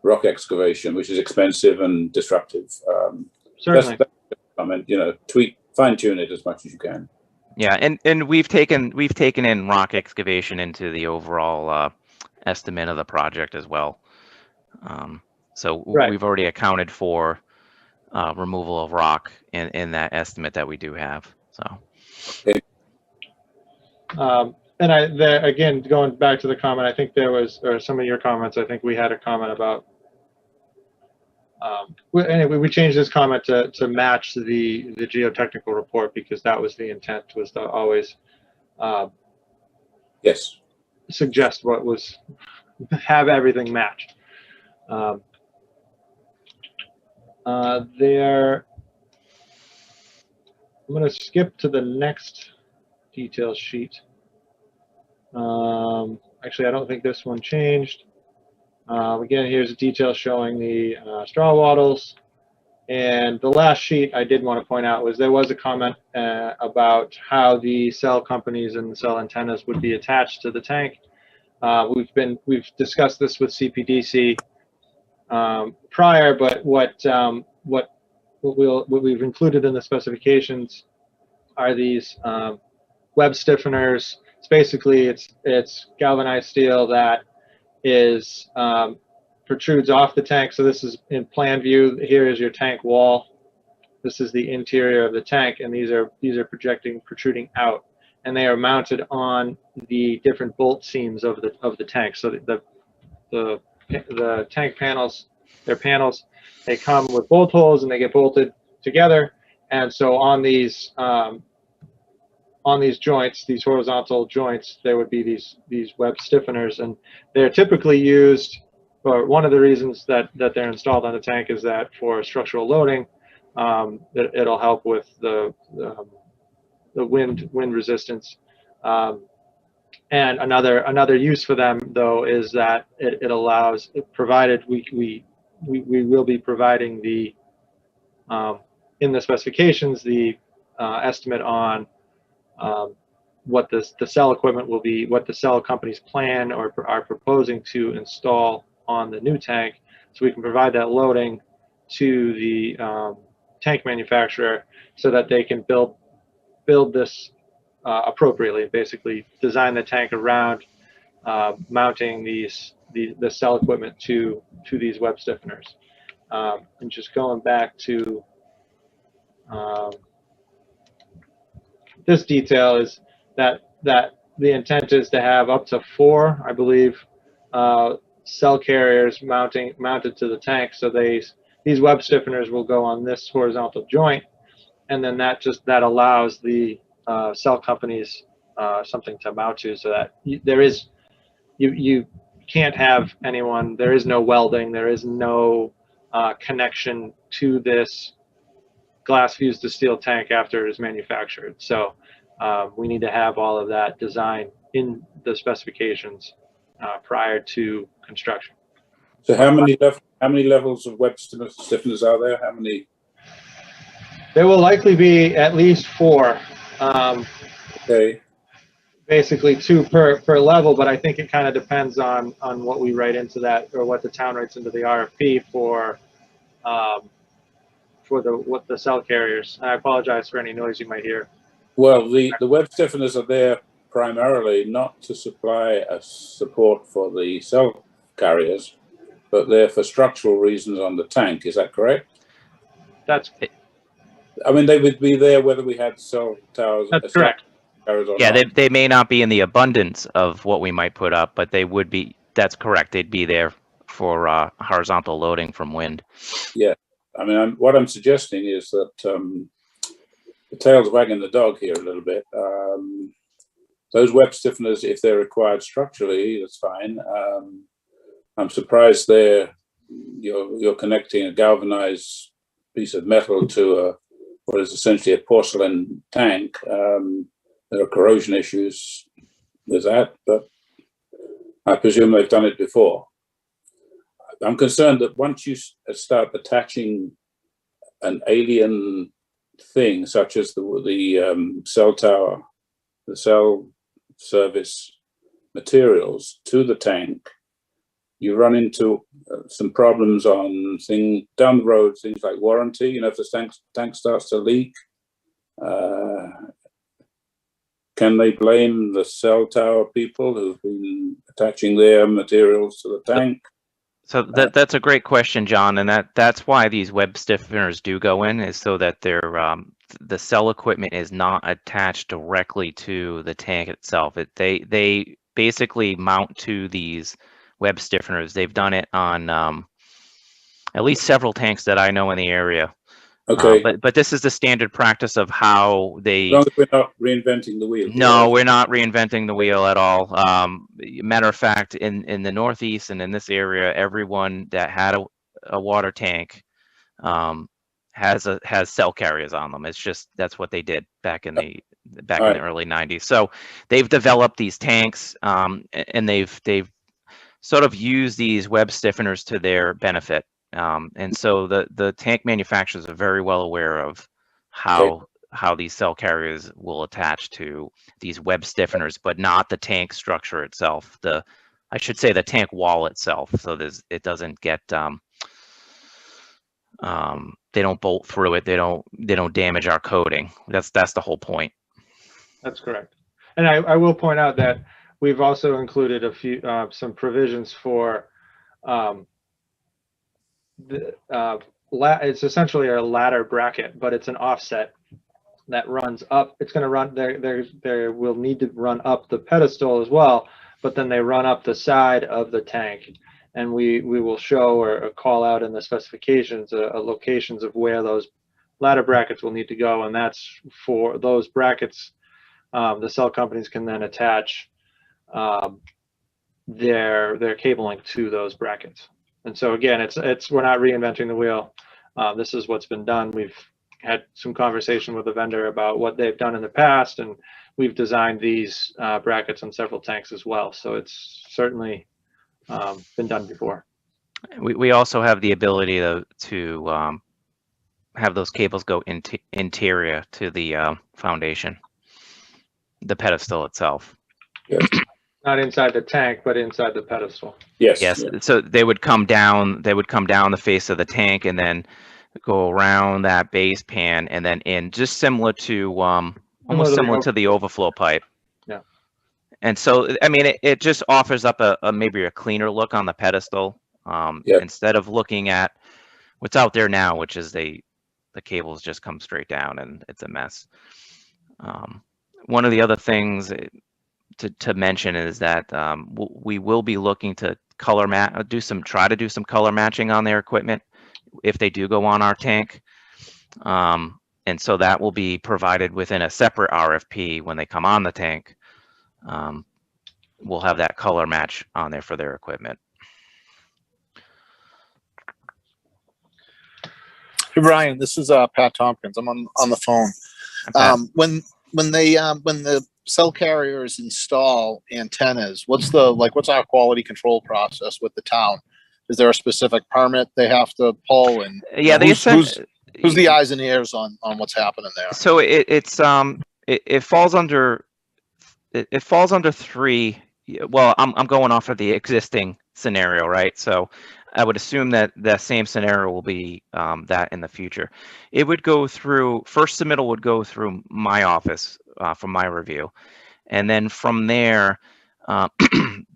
rock excavation, which is expensive and disruptive.
Certainly.
That's the comment, fine tune it as much as you can.
Yeah, and we've taken in rock excavation into the overall estimate of the project as well. So
Right.
we've already accounted for removal of rock in that estimate that we do have. So.
Okay.
And again, going back to the comment, I think there was, or some of your comments, I think we had a comment about, anyway, we changed this comment to match the geotechnical report, because that was the intent, was to always
Yes.
suggest have everything matched. I'm going to skip to the next detail sheet. Actually, I don't think this one changed. Again, here's a detail showing the straw wattles. And the last sheet I did want to point out was there was a comment about how the cell companies and the cell antennas would be attached to the tank. We've discussed this with CPDC prior, but what we've included in the specifications are these web stiffeners. It's basically it's galvanized steel that is protrudes off the tank. So this is in plan view. Here is your tank wall. This is the interior of the tank, and these are protruding out, and they are mounted on the different bolt seams of the tank. So the tank panels, they're panels. They come with bolt holes and they get bolted together. And so on these joints, these horizontal joints, there would be these web stiffeners, and they're typically used, or one of the reasons that they're installed on the tank is that for structural loading, it'll help with the wind resistance. And another use for them, though, is that it allows, provided we will be providing the in the specifications the estimate on what the cell equipment will be, what the cell companies plan or are proposing to install on the new tank, so we can provide that loading to the tank manufacturer so that they can build this appropriately, basically design the tank around mounting the cell equipment to these web stiffeners. And just going back to this detail is that the intent is to have up to 4, I believe, cell carriers mounted to the tank. So these web stiffeners will go on this horizontal joint, and then that allows the cell companies something to mount to, so that you can't have anyone, there is no welding, there is no connection to this glass fused to steel tank after it is manufactured. So we need to have all of that design in the specifications prior to construction.
So how many levels of web stiffeners are there? How many?
There will likely be at least 4.
Okay.
Basically 2 per level, but I think it kind of depends on what we write into that, or what the town writes into the RFP for the cell carriers. I apologize for any noise you might hear.
Well, the web stiffeners are there primarily not to supply a support for the cell carriers, but they're for structural reasons on the tank. Is that correct?
That's
I mean, they would be there whether we had cell towers.
That's correct.
Arizona.
Yeah, they may not be in the abundance of what we might put up, but they would be. That's correct. They'd be there for horizontal loading from wind.
Yeah, I mean, what I'm suggesting is that the tail's wagging the dog here a little bit. Those web stiffeners, if they're required structurally, that's fine. I'm surprised you're connecting a galvanized piece of metal to what is essentially a porcelain tank. There are corrosion issues with that, but I presume they've done it before. I'm concerned that once you start attaching an alien thing, such as the cell tower, the cell service materials to the tank, you run into some problems down the road, things like warranty. You know, if the tank starts to leak, can they blame the cell tower people who've been attaching their materials to the tank?
So that's a great question, John, and that's why these web stiffeners do go in, is so that the cell equipment is not attached directly to the tank itself. They basically mount to these web stiffeners. They've done it on at least several tanks that I know in the area.
Okay,
but this is the standard practice of how they.
as long as we're not reinventing the wheel.
No, we're not reinventing the wheel at all. Matter of fact, in the Northeast and in this area, everyone that had a water tank has cell carriers on them. It's just that's what they did back in the early 90s. So they've developed these tanks, and they've sort of used these web stiffeners to their benefit. And so the tank manufacturers are very well aware of how these cell carriers will attach to these web stiffeners, but not the tank structure itself. I should say the tank wall itself. So it doesn't get they don't bolt through it. They don't damage our coating. That's the whole point.
That's correct. And I will point out that we've also included some provisions for it's essentially a ladder bracket, but it's an offset that runs up. It's going to run there will need to run up the pedestal as well, but then they run up the side of the tank, and we will show or call out in the specifications locations of where those ladder brackets will need to go, and that's for those brackets. The cell companies can then attach their cabling to those brackets. And so again, we're not reinventing the wheel. This is what's been done. We've had some conversation with the vendor about what they've done in the past, and we've designed these brackets on several tanks as well. So it's certainly been done before.
We also have the ability to have those cables go interior to the foundation, the pedestal itself.
Yes.
Not inside the tank, but inside the pedestal.
Yes.
Yes. So they would come down. They would come down the face of the tank and then go around that base pan and then in, just similar to almost similar to the overflow pipe.
Yeah.
And so I mean, it just offers up a maybe a cleaner look on the pedestal. Instead of looking at what's out there now, which is the cables just come straight down and it's a mess. One of the other things to mention is that we will be looking to try to do some color matching on their equipment if they do go on our tank. And so that will be provided within a separate RFP when they come on the tank. We'll have that color match on there for their equipment.
Hey, Brian, this is Pat Tompkins. I'm on the phone. When the cell carriers install antennas, what's our quality control process with the town? Is there a specific permit they have to pull? And
yeah,
who's the eyes and ears on what's happening there?
So it falls under three. Well, I'm going off of the existing scenario, right? So I would assume that the same scenario will be that in the future. It would go through, first submittal would go through my office for my review. And then from there,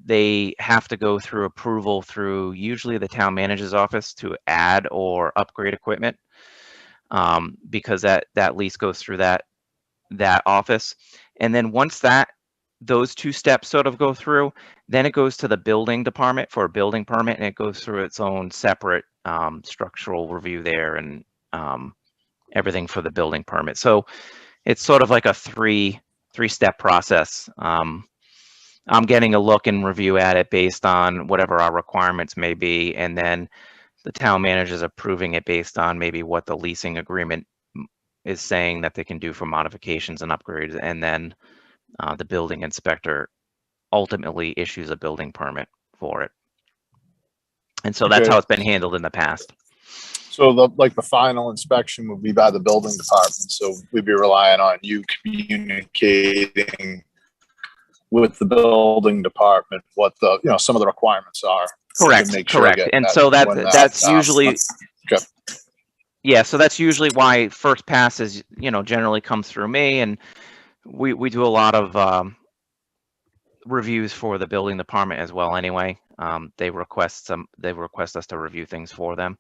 they have to go through approval through usually the town manager's office to add or upgrade equipment, because that lease goes through that that office. And then once those two steps sort of go through, then it goes to the building department for a building permit, and it goes through its own separate structural review there, and everything for the building permit. So it's sort of like a three-step process. I'm getting a look and review at it based on whatever our requirements may be, and then the town manager is approving it based on maybe what the leasing agreement is saying that they can do for modifications and upgrades, and then the building inspector ultimately issues a building permit for it. And so that's
Okay.
how it's been handled in the past.
So the final inspection would be by the building department. So we'd be relying on you communicating with the building department what the, some of the requirements are.
Correct. Correct. And so that's usually,
okay.
Yeah. So that's usually why first passes, generally come through me, and we do a lot of reviews for the building department as well. Anyway, they request us to review things for them.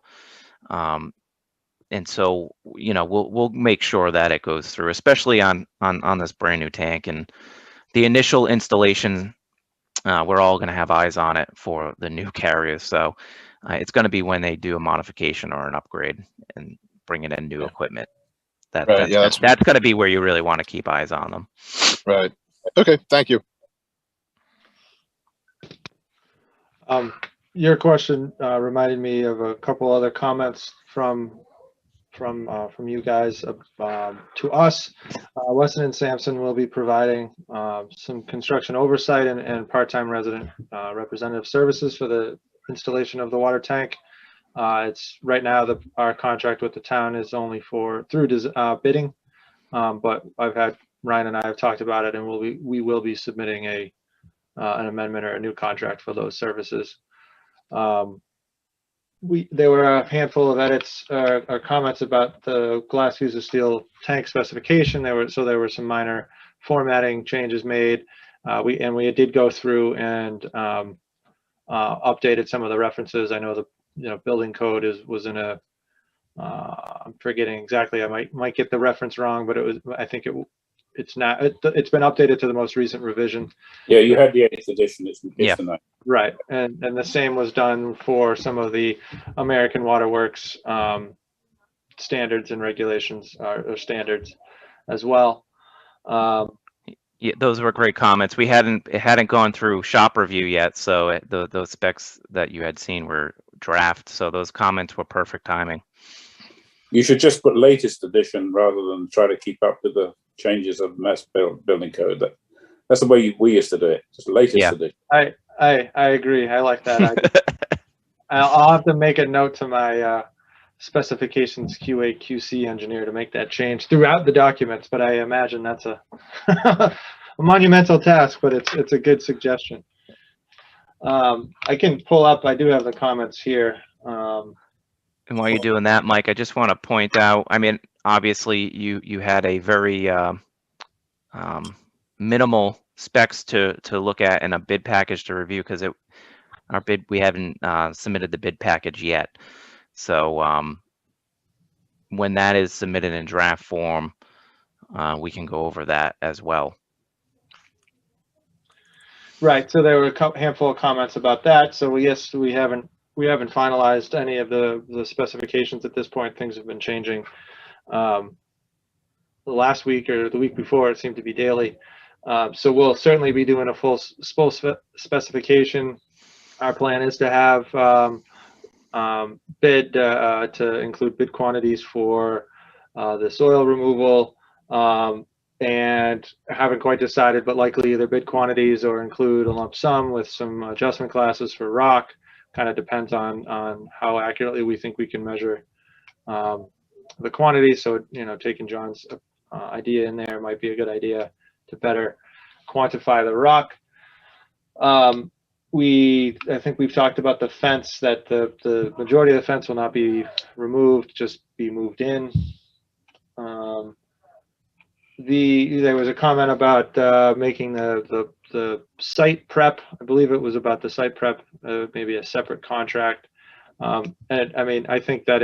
And so, we'll make sure that it goes through, especially on this brand new tank, and the initial installation. We're all going to have eyes on it for the new carriers. So it's going to be when they do a modification or an upgrade and bringing in new equipment. That's going to be where you really want to keep eyes on them.
Right. Okay. Thank you.
Your question reminded me of a couple other comments from you guys to us. Weston and Sampson will be providing some construction oversight and part-time resident representative services for the installation of the water tank. It's right now our contract with the town is only through bidding, but Ryan and I have talked about it, and we will be submitting an amendment or a new contract for those services. There were a handful of edits or comments about the glass fuses steel tank specification. There were some minor formatting changes made. We did go through and updated some of the references. I know the building code was in a I'm forgetting exactly. I might get the reference wrong, but it's been updated to the most recent revision.
Yeah, you had the 8th edition. It's the
right, and the same was done for some of the American Water Works standards and regulations or standards as well.
Yeah, those were great comments. It hadn't gone through shop review yet, so those specs that you had seen were draft. So those comments were perfect timing.
You should just put latest edition rather than try to keep up with the changes of mass building code. That's the way we used to do it. Just latest edition.
I agree. I like that. I'll have to make a note to my specifications QA QC engineer to make that change throughout the documents. But I imagine that's a a monumental task, but it's a good suggestion. I can pull up. I do have the comments here.
And while you're doing that, Mike, I just want to point out, I mean, obviously you had a very minimal specs to look at and a bid package to review, because we haven't submitted the bid package yet. So when that is submitted in draft form, we can go over that as well.
Right. So there were a handful of comments about that. So yes, we haven't finalized any of the specifications at this point. Things have been changing. The last week or the week before, it seemed to be daily. So we'll certainly be doing a full specification. Our plan is to have bid to include bid quantities for the soil removal, and haven't quite decided, but likely either bid quantities or include a lump sum with some adjustment classes for rock. Kind of depends on how accurately we think we can measure the quantity. So, taking John's idea in there might be a good idea to better quantify the rock. I think we've talked about the fence, that the majority of the fence will not be removed, just be moved in. There was a comment about making the site prep. I believe it was about the site prep, maybe a separate contract. And I mean, I think that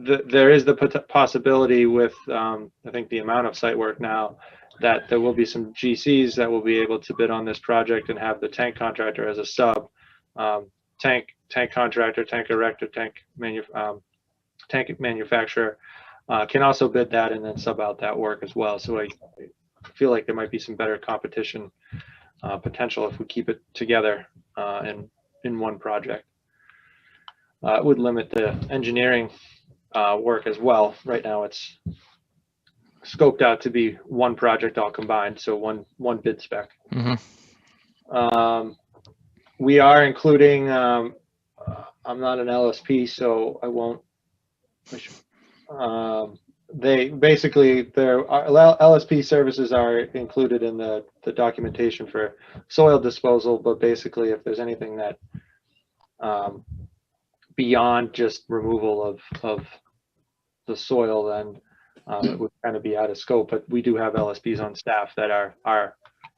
there is the possibility with, I think, the amount of site work now, that there will be some GCs that will be able to bid on this project and have the tank contractor as a sub. Tank contractor, tank erector, tank manufacturer can also bid that and then sub out that work as well. So I feel like there might be some better competition potential if we keep it together in one project. It would limit the engineering work as well. Right now it's scoped out to be one project all combined, so one bid spec. We are including, I'm not an LSP, so I won't, they basically, their LSP services are included in the documentation for soil disposal, but basically if there's anything that beyond just removal of the soil, then it would kind of be out of scope. But we do have LSPs on staff that are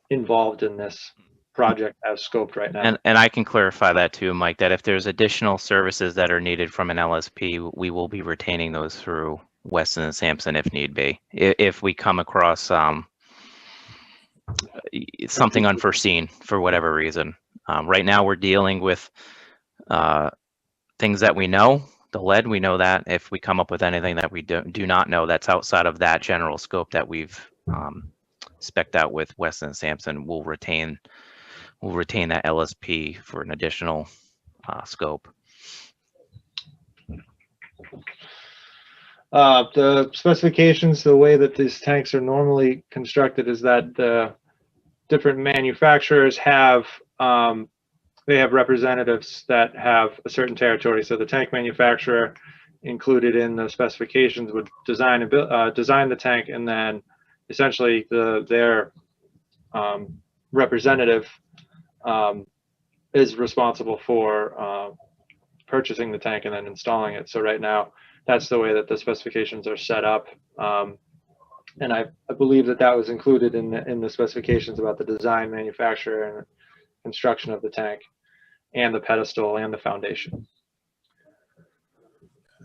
involved in this project as scoped right now.
And I can clarify that too, Mike, that if there's additional services that are needed from an LSP, we will be retaining those through Weston and Sampson if need be. If we come across something unforeseen for whatever reason. Right now we're dealing with things that we know. The lead, we know that. If we come up with anything that we do not know that's outside of that general scope that we've spec'd out with Weston and Sampson, we'll retain that LSP for an additional scope.
The specifications, the way that these tanks are normally constructed is that the different manufacturers have they have representatives that have a certain territory. So the tank manufacturer included in the specifications would design the tank, and then essentially their representative is responsible for purchasing the tank and then installing it. So right now, that's the way that the specifications are set up. And I believe that was included in the specifications about the design, manufacture, and construction of the tank, and the pedestal and the foundation.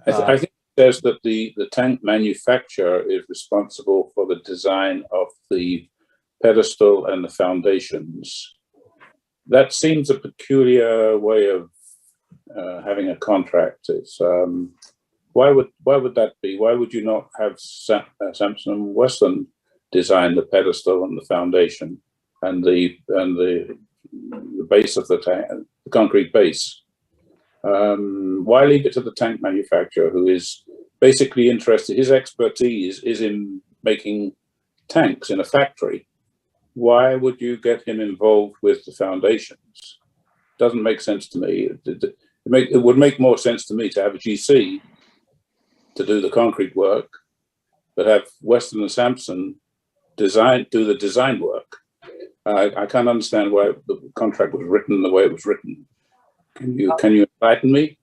I think it says that the tank manufacturer is responsible for the design of the pedestal and the foundations. That seems a peculiar way of having a contract. It's why would that be? Why would you not have Sampson and Weston design the pedestal and the foundation and the base of the tank, the concrete base? Why leave it to the tank manufacturer, who is basically interested? His expertise is in making tanks in a factory. Why would you get him involved with the foundations? Doesn't make sense to me. It would make more sense to me to have a GC to do the concrete work, but have Weston and Sampson do the design work. I can't understand why the contract was written the way it was written. Can you enlighten me?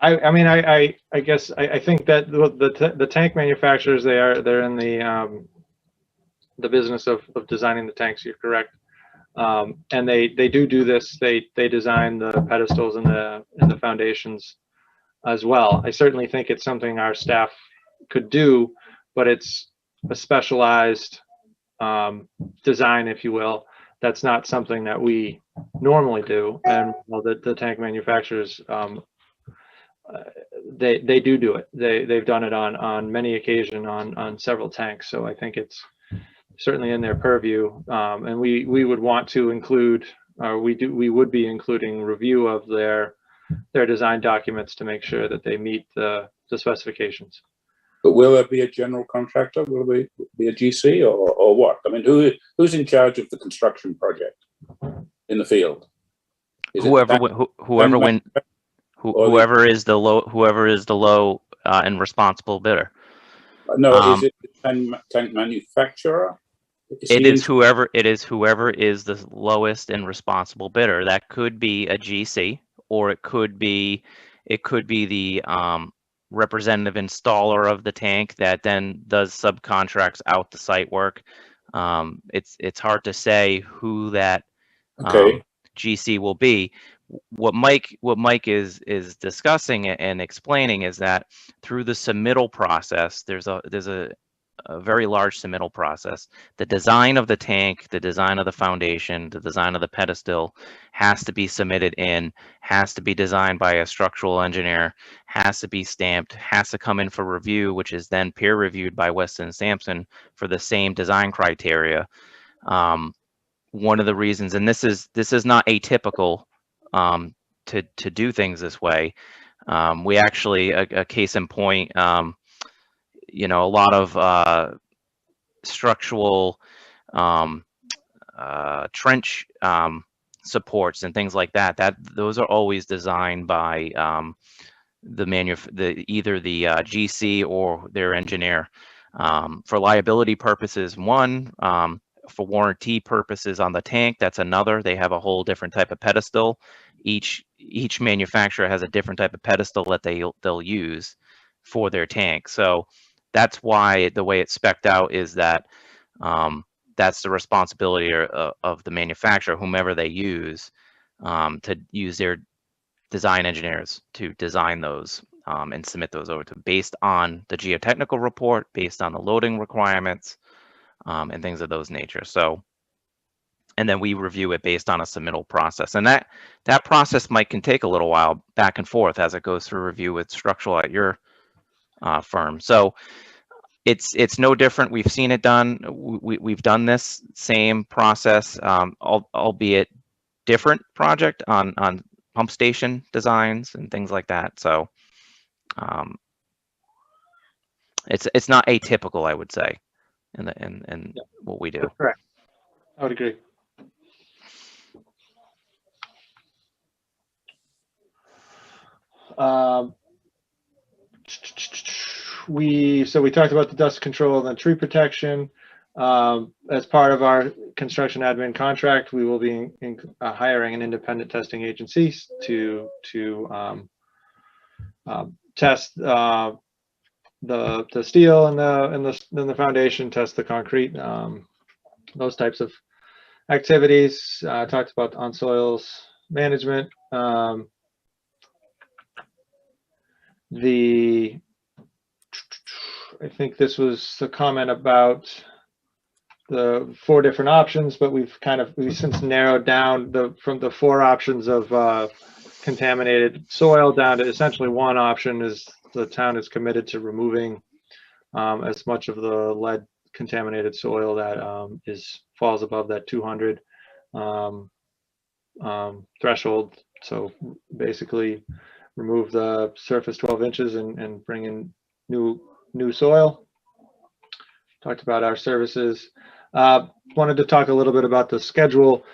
I guess I think that the tank manufacturers, they're in the business of designing the tanks. You're correct, and they do this. They design the pedestals and the foundations as well. I certainly think it's something our staff could do, but it's a specialized design, if you will. That's not something that we normally do. And the tank manufacturers, they do it. They've done it on many occasions on several tanks. So I think it's certainly in their purview. And we would want to include, or we would be including review of their design documents to make sure that they meet the specifications.
But will there be a general contractor? Will there be a GC or what? I mean, who's in charge of the construction project in the field?
Whoever is the low and responsible bidder.
No, is it the tank manufacturer?
It is whoever is the lowest and responsible bidder. That could be a GC, or it could be the representative installer of the tank that then does subcontracts out the site work. It's hard to say who that GC will be. What Mike is discussing and explaining is that through the submittal process, there's a very large submittal process. The design of the tank, the design of the foundation, the design of the pedestal has to be submitted in, has to be designed by a structural engineer, has to be stamped, has to come in for review, which is then peer reviewed by Weston Sampson for the same design criteria. One of the reasons, and this is not atypical to do things this way. We actually, a case in point, you know, a lot of structural trench supports and things like that. Those are always designed by either the GC or their engineer. For liability purposes, one. For warranty purposes on the tank, that's another. They have a whole different type of pedestal. Each manufacturer has a different type of pedestal that they'll use for their tank. So that's why the way it's spec'd out is that that's the responsibility of the manufacturer, whomever they use, to use their design engineers to design those and submit those over to based on the geotechnical report, based on the loading requirements, and things of those nature. So, and then we review it based on a submittal process, and that process can take a little while back and forth as it goes through review with structural at your firm. So it's no different. We've seen it done. We've done this same process, albeit different project on pump station designs and things like that. So it's not atypical, I would say, in what we do.
That's correct. I would agree. We talked about the dust control and the tree protection. As part of our construction admin contract, we will be hiring an independent testing agency to test the steel and the foundation, test the concrete, those types of activities. Talked about on soils management. I think this was the comment about the 4 different options, but we've since narrowed down from the 4 options of contaminated soil down to essentially 1 option. Is the town is committed to removing as much of the lead contaminated soil that falls above that 200 threshold. So basically remove the surface 12 inches and bring in new soil. Talked about our services. Wanted to talk a little bit about the schedule.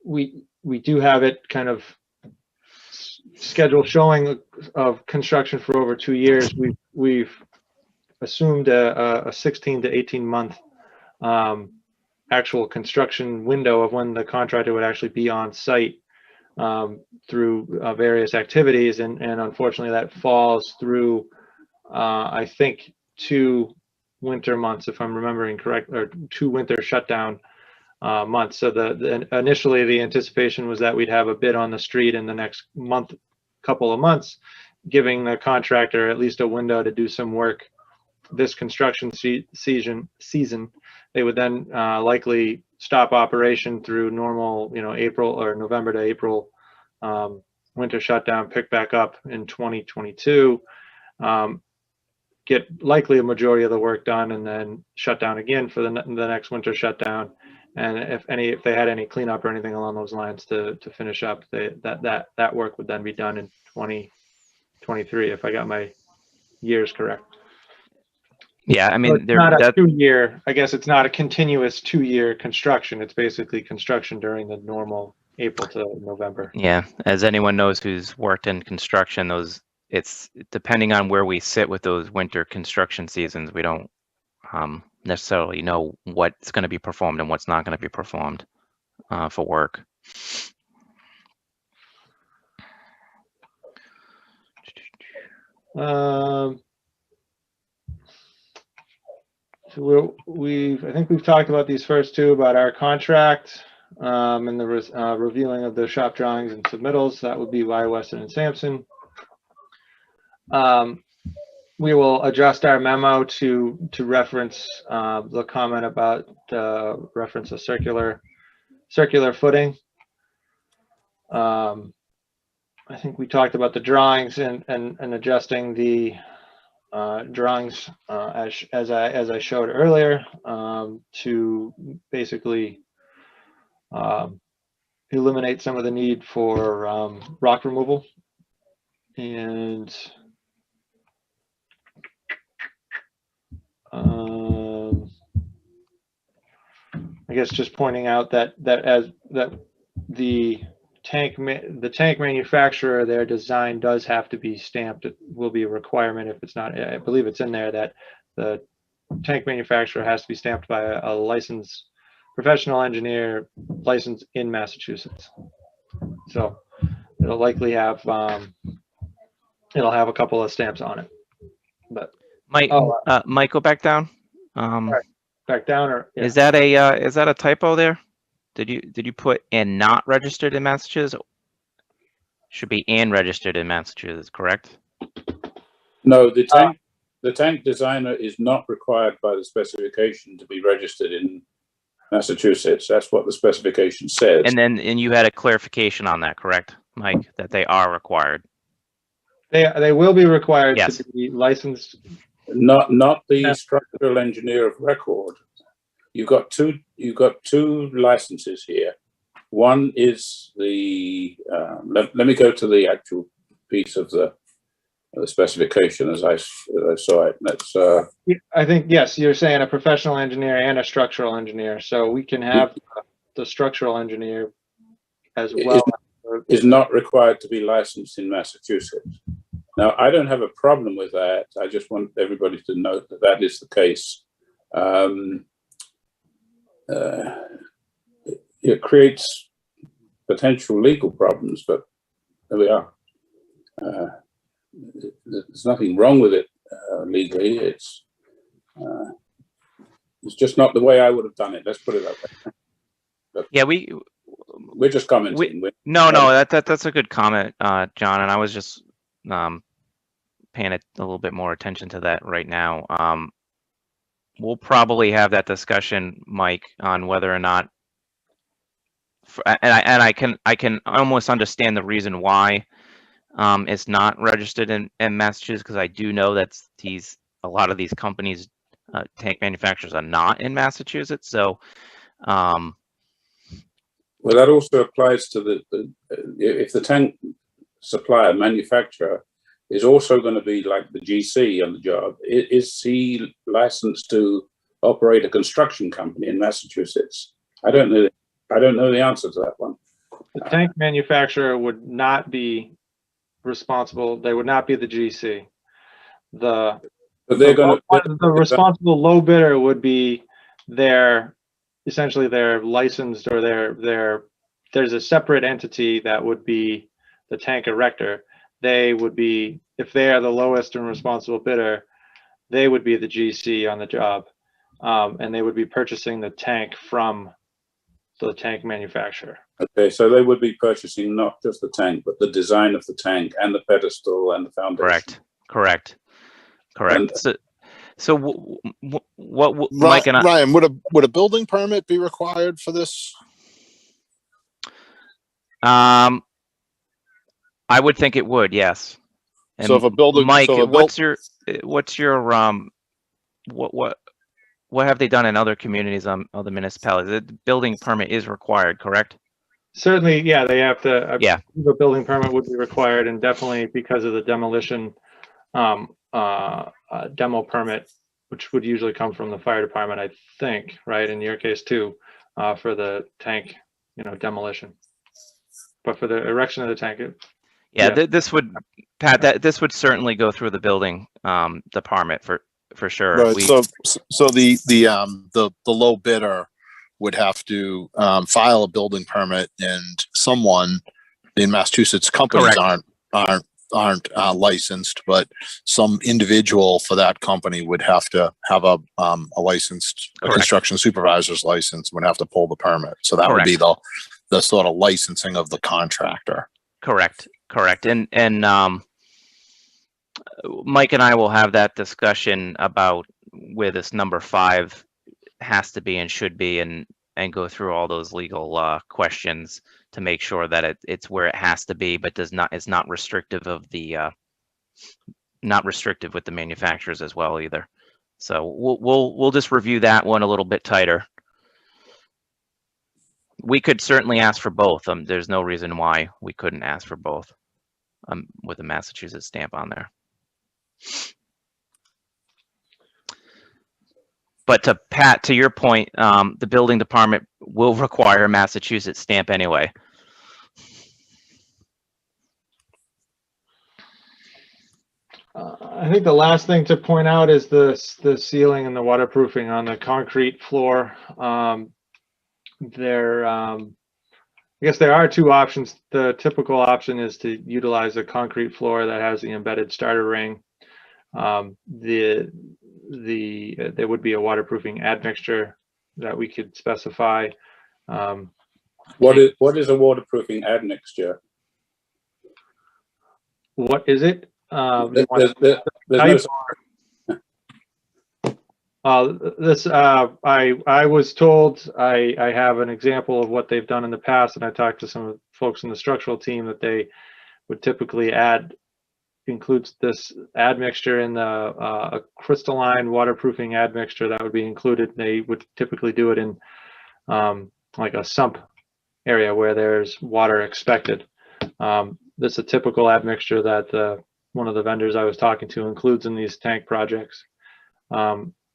We do have it kind of schedule showing of construction for over 2 years. We've assumed a 16 to 18 month actual construction window of when the contractor would actually be on site through various activities, and unfortunately that falls through I think 2 winter months, if I'm remembering correct, or 2 winter shutdown months. So initially the anticipation was that we'd have a bid on the street in the next couple of months, giving the contractor at least a window to do some work this construction season. They would then likely stop operation through normal, April or November to April winter shutdown, pick back up in 2022, get likely a majority of the work done, and then shut down again for the next winter shutdown. And if they had any cleanup or anything along those lines to finish up, that work would then be done in 2023, if I got my years correct.
Yeah, I mean,
it's not a 2-year. I guess it's not a continuous 2-year construction. It's basically construction during the normal April to November.
Yeah, as anyone knows who's worked in construction, it's depending on where we sit with those winter construction seasons. We don't necessarily know what's going to be performed and what's not going to be performed for work.
So I think we've talked about these first 2 about our contract. in the reviewing of the shop drawings and submittals. That would be by Weston and Sampson. We will adjust our memo to reference the comment about reference a circular footing. I think we talked about the drawings and adjusting the drawings as I showed earlier to basically eliminate some of the need for rock removal. And I guess just pointing out that the tank manufacturer, their design does have to be stamped. It will be a requirement if it's not. I believe it's in there that the tank manufacturer has to be stamped by a licensed professional engineer licensed in Massachusetts. So it'll likely have it'll have a couple of stamps on it. But
Mike, Mike, go back down.
right, back down, or yeah.
Is that a typo there? Did you put "and not registered in Massachusetts"? Should be "and registered in Massachusetts," correct?
No, the tank designer is not required by the specification to be registered in Massachusetts. That's what the specification says.
And you had a clarification on that, correct, Mike? That they are required.
They will be required
Yes.
to be licensed.
Not the structural engineer of record. You've got two licenses here. One is the let me go to the actual piece of the specification as I saw it. That's
I think, yes, you're saying a professional engineer and a structural engineer. So we can have the structural engineer as well.
Is not required to be licensed in Massachusetts. Now, I don't have a problem with that. I just want everybody to note that that is the case. It creates potential legal problems, but there we are. There's nothing wrong with it legally. It's just not the way I would have done it. Let's put it that way. But
yeah,
we're just commenting.
No, that's a good comment, John. And I was just paying a little bit more attention to that right now. We'll probably have that discussion, Mike, on whether or not. And I can almost understand the reason why it's not registered in Massachusetts, because I do know that a lot of these companies, tank manufacturers, are not in Massachusetts. So,
well, that also applies to if the tank supplier manufacturer is also going to be like the GC on the job. Is he licensed to operate a construction company in Massachusetts? I don't know. I don't know the answer to that one.
The tank manufacturer would not be responsible. They would not be the GC. The responsible low bidder would be essentially their licensed, or there's a separate entity that would be the tank erector. They would be, if they are the lowest and responsible bidder, they would be the GC on the job, and they would be purchasing the tank from the tank manufacturer.
Okay, so they would be purchasing not just the tank, but the design of the tank and the pedestal and the foundation.
Correct. And, so what Mike and I,
Ryan, would a building permit be required for this?
I would think it would, yes. And
so if a building,
Mike, what's your what have they done in other communities, other municipalities? The building permit is required, correct?
Certainly, yeah, they have to.
Yeah,
the building permit would be required, and definitely because of the demolition demo permit, which would usually come from the fire department, I think, right? In your case too, for the tank, demolition. But for the erection of the tank,
this would, Pat, this would certainly go through the building department for sure.
Right. So the low bidder would have to file a building permit, and someone in Massachusetts, companies aren't aren't licensed, but some individual for that company would have to have a licensed a
Correct.
construction supervisor's license, would have to pull the permit. So that would be the sort of licensing of the contractor.
Correct. And Mike and I will have that discussion about where this number 5 has to be and should be, and go through all those legal questions to make sure that it's where it has to be, but is not restrictive of the not restrictive with the manufacturers as well either. So we'll just review that one a little bit tighter. We could certainly ask for both. There's no reason why we couldn't ask for both with a Massachusetts stamp on there. But to Pat, to your point, the building department will require a Massachusetts stamp anyway.
I think the last thing to point out is the sealing and the waterproofing on the concrete floor. I guess there are two options. The typical option is to utilize a concrete floor that has the embedded starter ring. There would be a waterproofing admixture that we could specify.
What is a waterproofing admixture?
What is it?
There's
I was told I have an example of what they've done in the past, and I talked to some folks in the structural team that they would typically includes this admixture in a crystalline waterproofing admixture that would be included. They would typically do it in like a sump area where there's water expected. This is a typical admixture that one of the vendors I was talking to includes in these tank projects.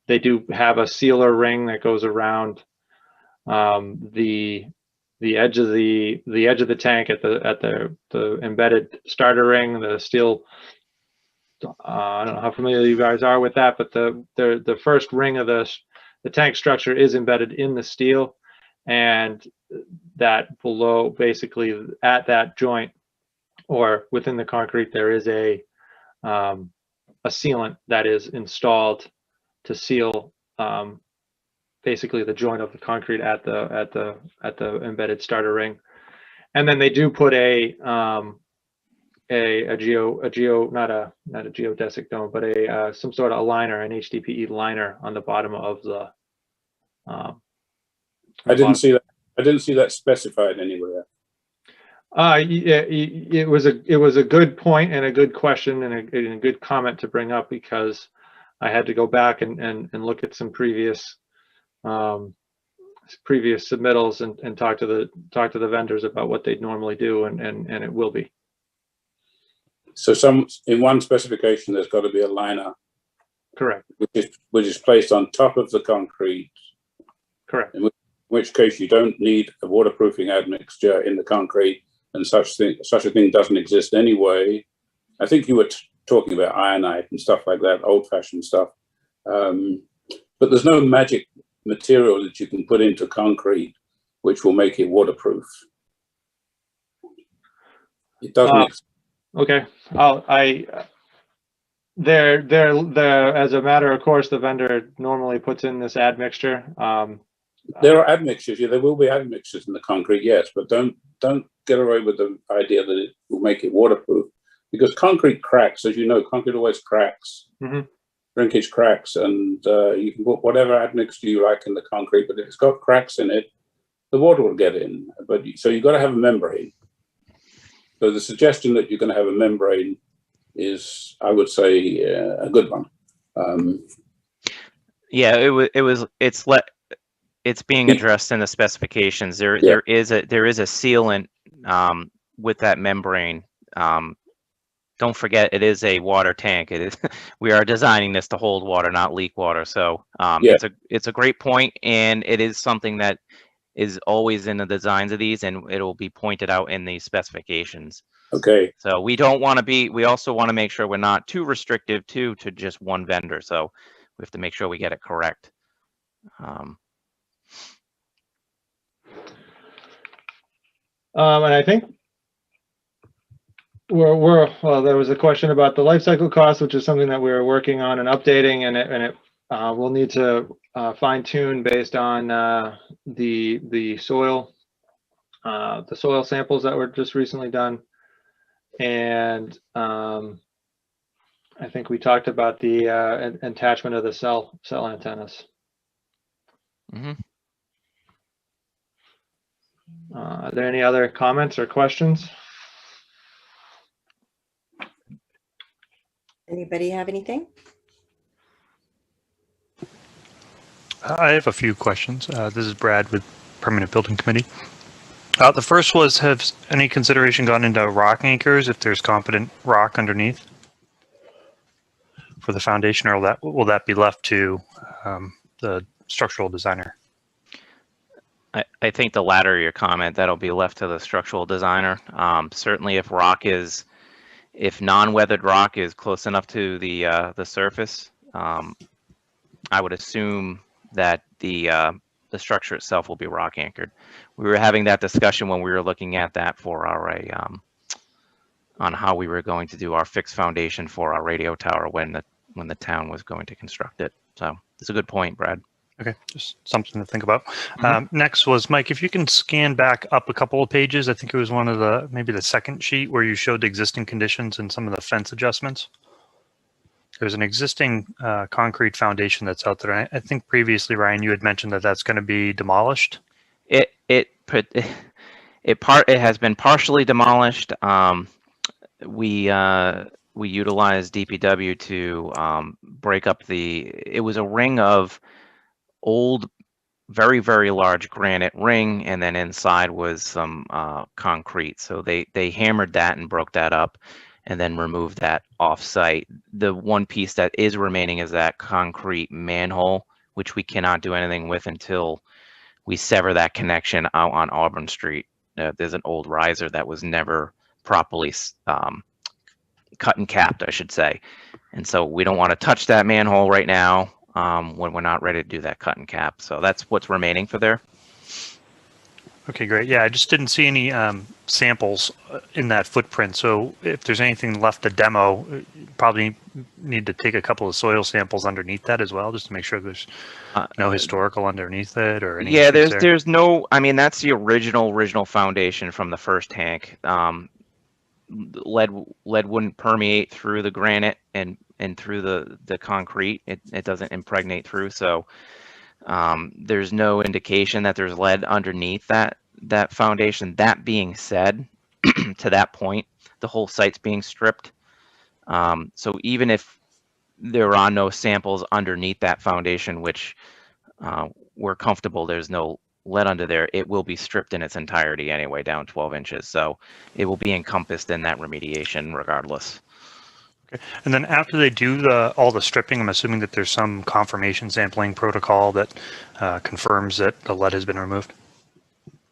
They do have a sealer ring that goes around the edge of the tank at the embedded starter ring, the steel. I don't know how familiar you guys are with that, but the first ring of the tank structure is embedded in the steel, and that below, basically at that joint or within the concrete, there is a sealant that is installed to seal basically the joint of the concrete at the embedded starter ring. And then they do put a geodesic dome, but some sort of a liner, an HDPE liner on the bottom of the.
I didn't see that specified anywhere.
It was a good point and a good question and a good comment to bring up, because I had to go back and look at some previous submittals and talk to the vendors about what they'd normally do, and it will be.
So in one specification, there's got to be a liner.
Correct.
Which is placed on top of the concrete.
Correct.
In which case you don't need a waterproofing admixture in the concrete, and such a thing doesn't exist anyway. I think you were talking about ironite and stuff like that, old-fashioned stuff. But there's no magic material that you can put into concrete which will make it waterproof. It doesn't exist.
Okay. As a matter of course, the vendor normally puts in this admixture.
There are admixtures. Yeah, there will be admixtures in the concrete, yes, but don't get away with the idea that it will make it waterproof, because concrete cracks. As you know, concrete always cracks.
Mm-hmm.
Shrinkage cracks, and you can put whatever admixture you like in the concrete, but if it's got cracks in it, the water will get in. So you've got to have a membrane. So the suggestion that you're going to have a membrane is, I would say, a good one.
Yeah, it's being addressed in the specifications. There is a sealant with that membrane. Don't forget, it is a water tank. It is. We are designing this to hold water, not leak water. So it's a great point, and it is something that is always in the designs of these, and it'll be pointed out in the specifications.
Okay.
So we don't want to be. We also want to make sure we're not too restrictive to just one vendor. So we have to make sure we get it correct.
And I think Well, there was a question about the life cycle cost, which is something that we're working on and updating, and it will need to fine tune based on the soil samples that were just recently done. And I think we talked about the attachment of the cell antennas.
Mhm.
Are there any other comments or questions?
Anybody have anything?
I have a few questions. This is Brad with Permanent Building Committee. The first was, has any consideration gone into rock anchors if there's competent rock underneath for the foundation, or will that be left to the structural designer?
I think the latter of your comment, that'll be left to the structural designer. Certainly if non-weathered rock is close enough to the surface, I would assume that the structure itself will be rock anchored. We were having that discussion when we were looking at that for our on how we were going to do our fixed foundation for our radio tower when the town was going to construct it. So it's a good point, Brad.
Okay, just something to think about. Next was, Mike, if you can scan back up a couple of pages. I think it was one of maybe the second sheet where you showed the existing conditions and some of the fence adjustments. There's an existing concrete foundation that's out there. I think previously, Ryan, you had mentioned that that's going to be demolished.
It has been partially demolished. We utilized DPW to break up it was a ring of old, very, very large granite ring, and then inside was some concrete. So they hammered that and broke that up and then removed that off-site. The one piece that is remaining is that concrete manhole, which we cannot do anything with until we sever that connection out on Auburn Street. There's an old riser that was never properly cut and capped, I should say. And so we don't want to touch that manhole right now when we're not ready to do that cut and cap. So that's what's remaining for there.
Okay, great. Yeah, I just didn't see any samples in that footprint. So if there's anything left to demo, you probably need to take a couple of soil samples underneath that as well, just to make sure there's no historical underneath it or anything.
Yeah, there's no, I mean, that's the original foundation from the first tank. Lead wouldn't permeate through the granite and through the concrete. It doesn't impregnate through. So there's no indication that there's lead underneath that foundation. That being said, to that point, the whole site's being stripped. So even if there are no samples underneath that foundation, which we're comfortable there's no lead under there, it will be stripped in its entirety anyway, down 12 inches. So it will be encompassed in that remediation regardless.
Okay. And then after they do all the stripping, I'm assuming that there's some confirmation sampling protocol that confirms that the lead has been removed.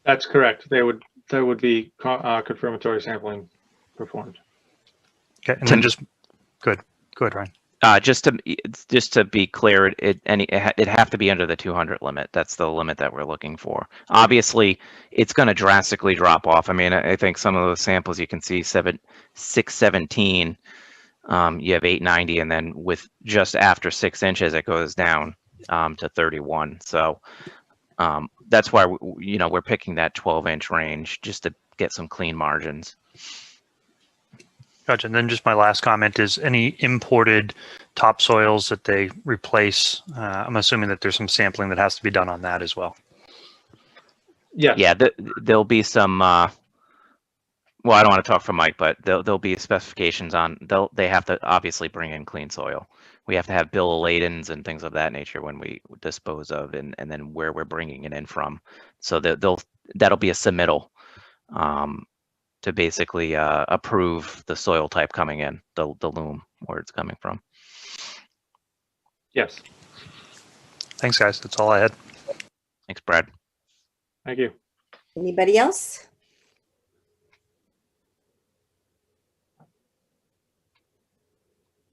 That's correct. There would be confirmatory sampling performed.
Okay, and then just go ahead, Ryan.
Just to be clear, it have to be under the 200 limit. That's the limit that we're looking for. Obviously, it's going to drastically drop off. I mean, I think some of those samples you can see 617. You have 890, and then with just after 6 inches, it goes down to 31. So that's why we're picking that 12-inch range just to get some clean margins.
Gotcha. And then just my last comment is any imported topsoils that they replace. I'm assuming that there's some sampling that has to be done on that as well.
Yes.
Yeah, there'll be some. Well, I don't want to talk for Mike, but there'll be specifications on. They have to obviously bring in clean soil. We have to have bill of ladens and things of that nature when we dispose of, and then where we're bringing it in from. So that'll be a submittal. To basically approve the soil type coming in, the loam, where it's coming from.
Yes.
Thanks, guys. That's all I had.
Thanks, Brad.
Thank you.
Anybody else?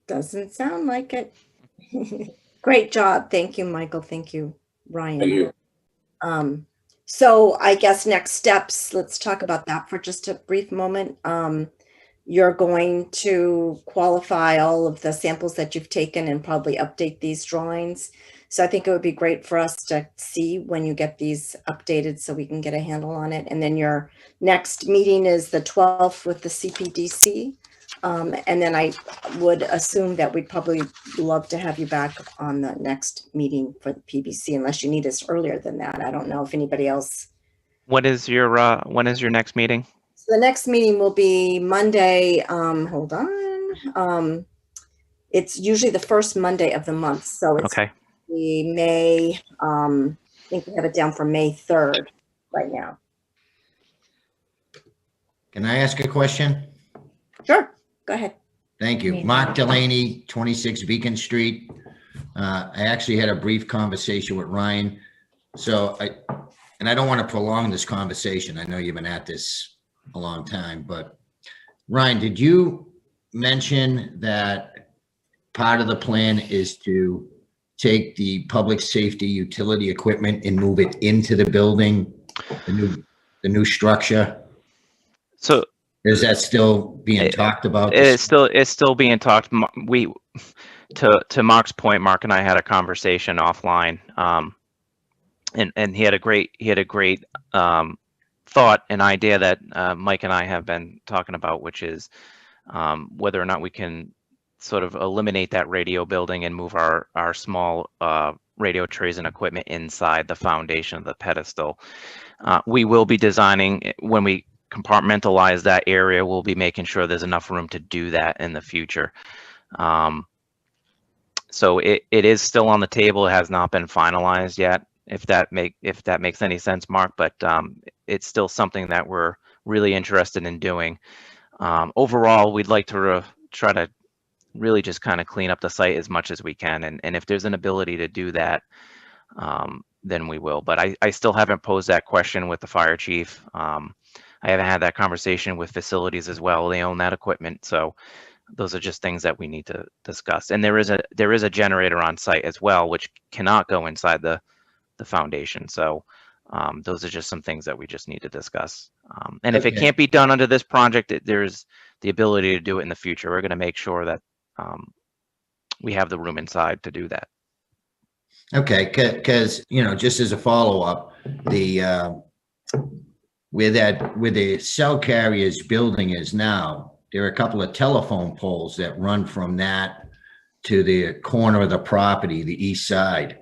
Doesn't sound like it. Great job. Thank you, Michael. Thank you, Ryan.
Thank you.
So I guess next steps, let's talk about that for just a brief moment. you're going to qualify all of the samples that you've taken and probably update these drawings. So I think it would be great for us to see when you get these updated so we can get a handle on it. And then your next meeting is the 12th with the CPDC. And then I would assume that we'd probably love to have you back on the next meeting for the PBC, unless you need us earlier than that. I don't know if anybody else.
When is your next meeting?
So the next meeting will be Monday. Hold on. It's usually the first Monday of the month. So it's
Okay.
the May, I think we have it down for May 3rd right now.
Can I ask a question?
Sure, go ahead.
Thank you. Mark Delaney, 26 Beacon Street. I actually had a brief conversation with Ryan. So I don't want to prolong this conversation. I know you've been at this a long time, but Ryan, did you mention that part of the plan is to take the public safety utility equipment and move it into the building, the new structure?
So
is that still being talked about?
It's still being talked. To Mark's point, Mark and I had a conversation offline, and he had a great thought and idea that Mike and I have been talking about, which is whether or not we can sort of eliminate that radio building and move our small radio trays and equipment inside the foundation of the pedestal. We will be designing, when we compartmentalize that area, we'll be making sure there's enough room to do that in the future. So it is still on the table. It has not been finalized yet, if that makes any sense, Mark, but it's still something that we're really interested in doing. Overall, we'd like to try to really just kind of clean up the site as much as we can. And if there's an ability to do that, then we will. But I still haven't posed that question with the fire chief. I haven't had that conversation with facilities as well. They own that equipment. So those are just things that we need to discuss. And there is a generator on site as well, which cannot go inside the foundation. So those are just some things that we just need to discuss. And if it can't be done under this project, there's the ability to do it in the future. We're going to make sure that we have the room inside to do that.
Okay, because just as a follow-up, where the cell carrier's building is now, there are a couple of telephone poles that run from that to the corner of the property, the east side.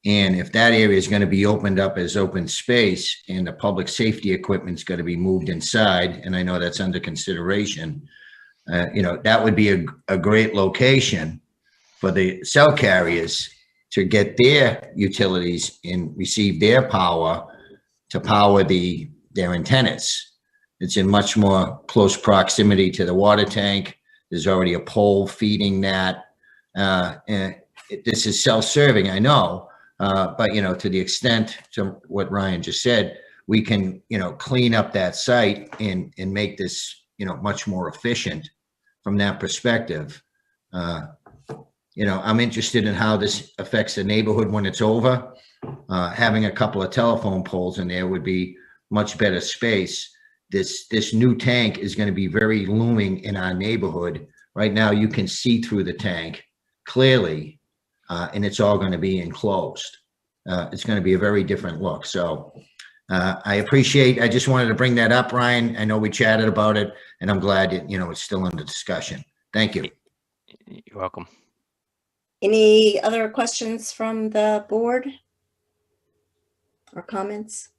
And if that area is going to be opened up as open space and the public safety equipment is going to be moved inside, and I know that's under consideration, that would be a great location for the cell carriers to get their utilities and receive their power to power their antennas. It's in much more close proximity to the water tank. There's already a pole feeding that. And this is self-serving, I know, but to the extent to what Ryan just said, we can clean up that site and make this much more efficient from that perspective. I'm interested in how this affects the neighborhood when it's over. Having a couple of telephone poles in there would be much better space. This new tank is going to be very looming in our neighborhood. Right now, you can see through the tank clearly, and it's all going to be enclosed. It's going to be a very different look. So I just wanted to bring that up, Ryan. I know we chatted about it, and I'm glad it's still under discussion. Thank you.
You're welcome.
Any other questions from the board or comments?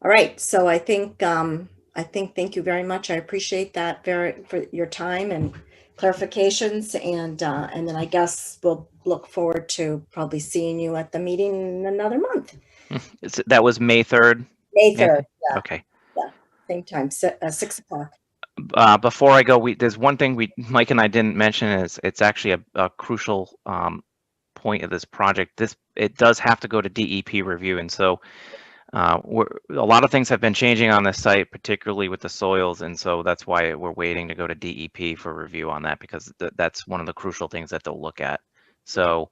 All right, so I think thank you very much. I appreciate that for your time and clarifications, and then I guess we'll look forward to probably seeing you at the meeting in another month.
That was May 3rd?
May 3rd, yeah.
Okay.
Yeah, same time, 6 o'clock.
Before I go, there's one thing Mike and I didn't mention, is it's actually a crucial point of this project. It does have to go to DEP review, and so a lot of things have been changing on this site, particularly with the soils, and so that's why we're waiting to go to DEP for review on that, because that's one of the crucial things that they'll look at. So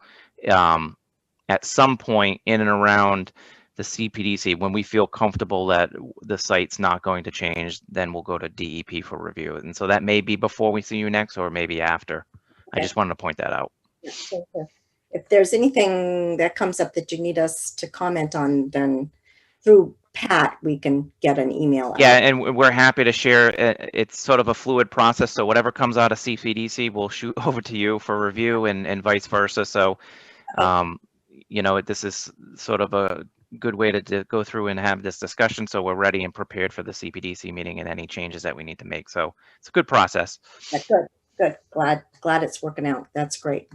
at some point in and around the CPDC. When we feel comfortable that the site's not going to change, then we'll go to DEP for review. And so that may be before we see you next, or maybe after. I
Okay.
just wanted to point that out.
Yeah, thank you. If there's anything that comes up that you need us to comment on, then through Pat, we can get an email
Yeah,
out.
and we're happy to share. It's sort of a fluid process, so whatever comes out of CPDC, we'll shoot over to you for review, and vice versa. So, you know, this is sort of a good way to go through and have this discussion, so we're ready and prepared for the CPDC meeting and any changes that we need to make. So it's a good process.
Yeah, good. Glad it's working out. That's great.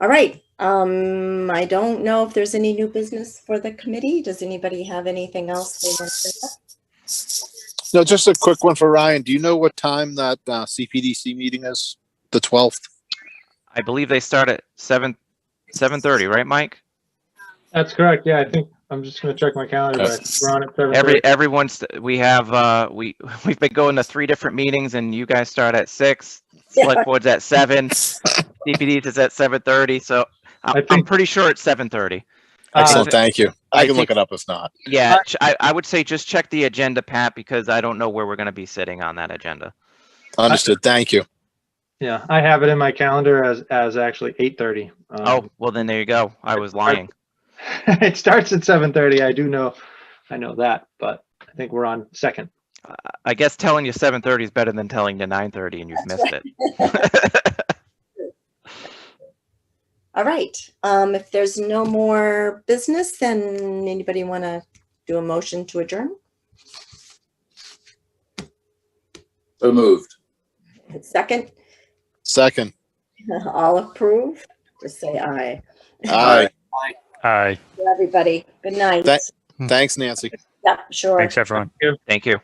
All right. I don't know if there's any new business for the committee. Does anybody have anything else they want to bring up?
No, just a quick one for Ryan. Do you know what time that CPDC meeting is? The 12th?
I believe they start at 7:30, right, Mike?
That's correct. Yeah, I think I'm just going to check my calendar, but we're on at 7:30.
Everyone's we have we've been going to 3 different meetings, and you guys start at 6.
Yeah.
Select board's at 7. CPD's is at 7:30. So I'm pretty sure it's 7:30.
Excellent. Thank you. I can
think-
look it up if not.
Yeah, I would say just check the agenda, Pat, because I don't know where we're going to be sitting on that agenda.
Understood. Thank you.
Yeah, I have it in my calendar as actually 8:30.
Oh, well then there you go. I was lying.
It starts at 7:30. I know that, but I think we're on second.
I guess telling you 7:30 is better than telling you 9:30 and you've missed it.
All right. If there's no more business, then anybody want to do a motion to adjourn?
So moved.
Second,
Second.
all approve, just say aye.
Aye.
Aye.
Everybody, good night.
Thanks, Nancy.
Yep, sure.
Thanks, everyone.
Thank you.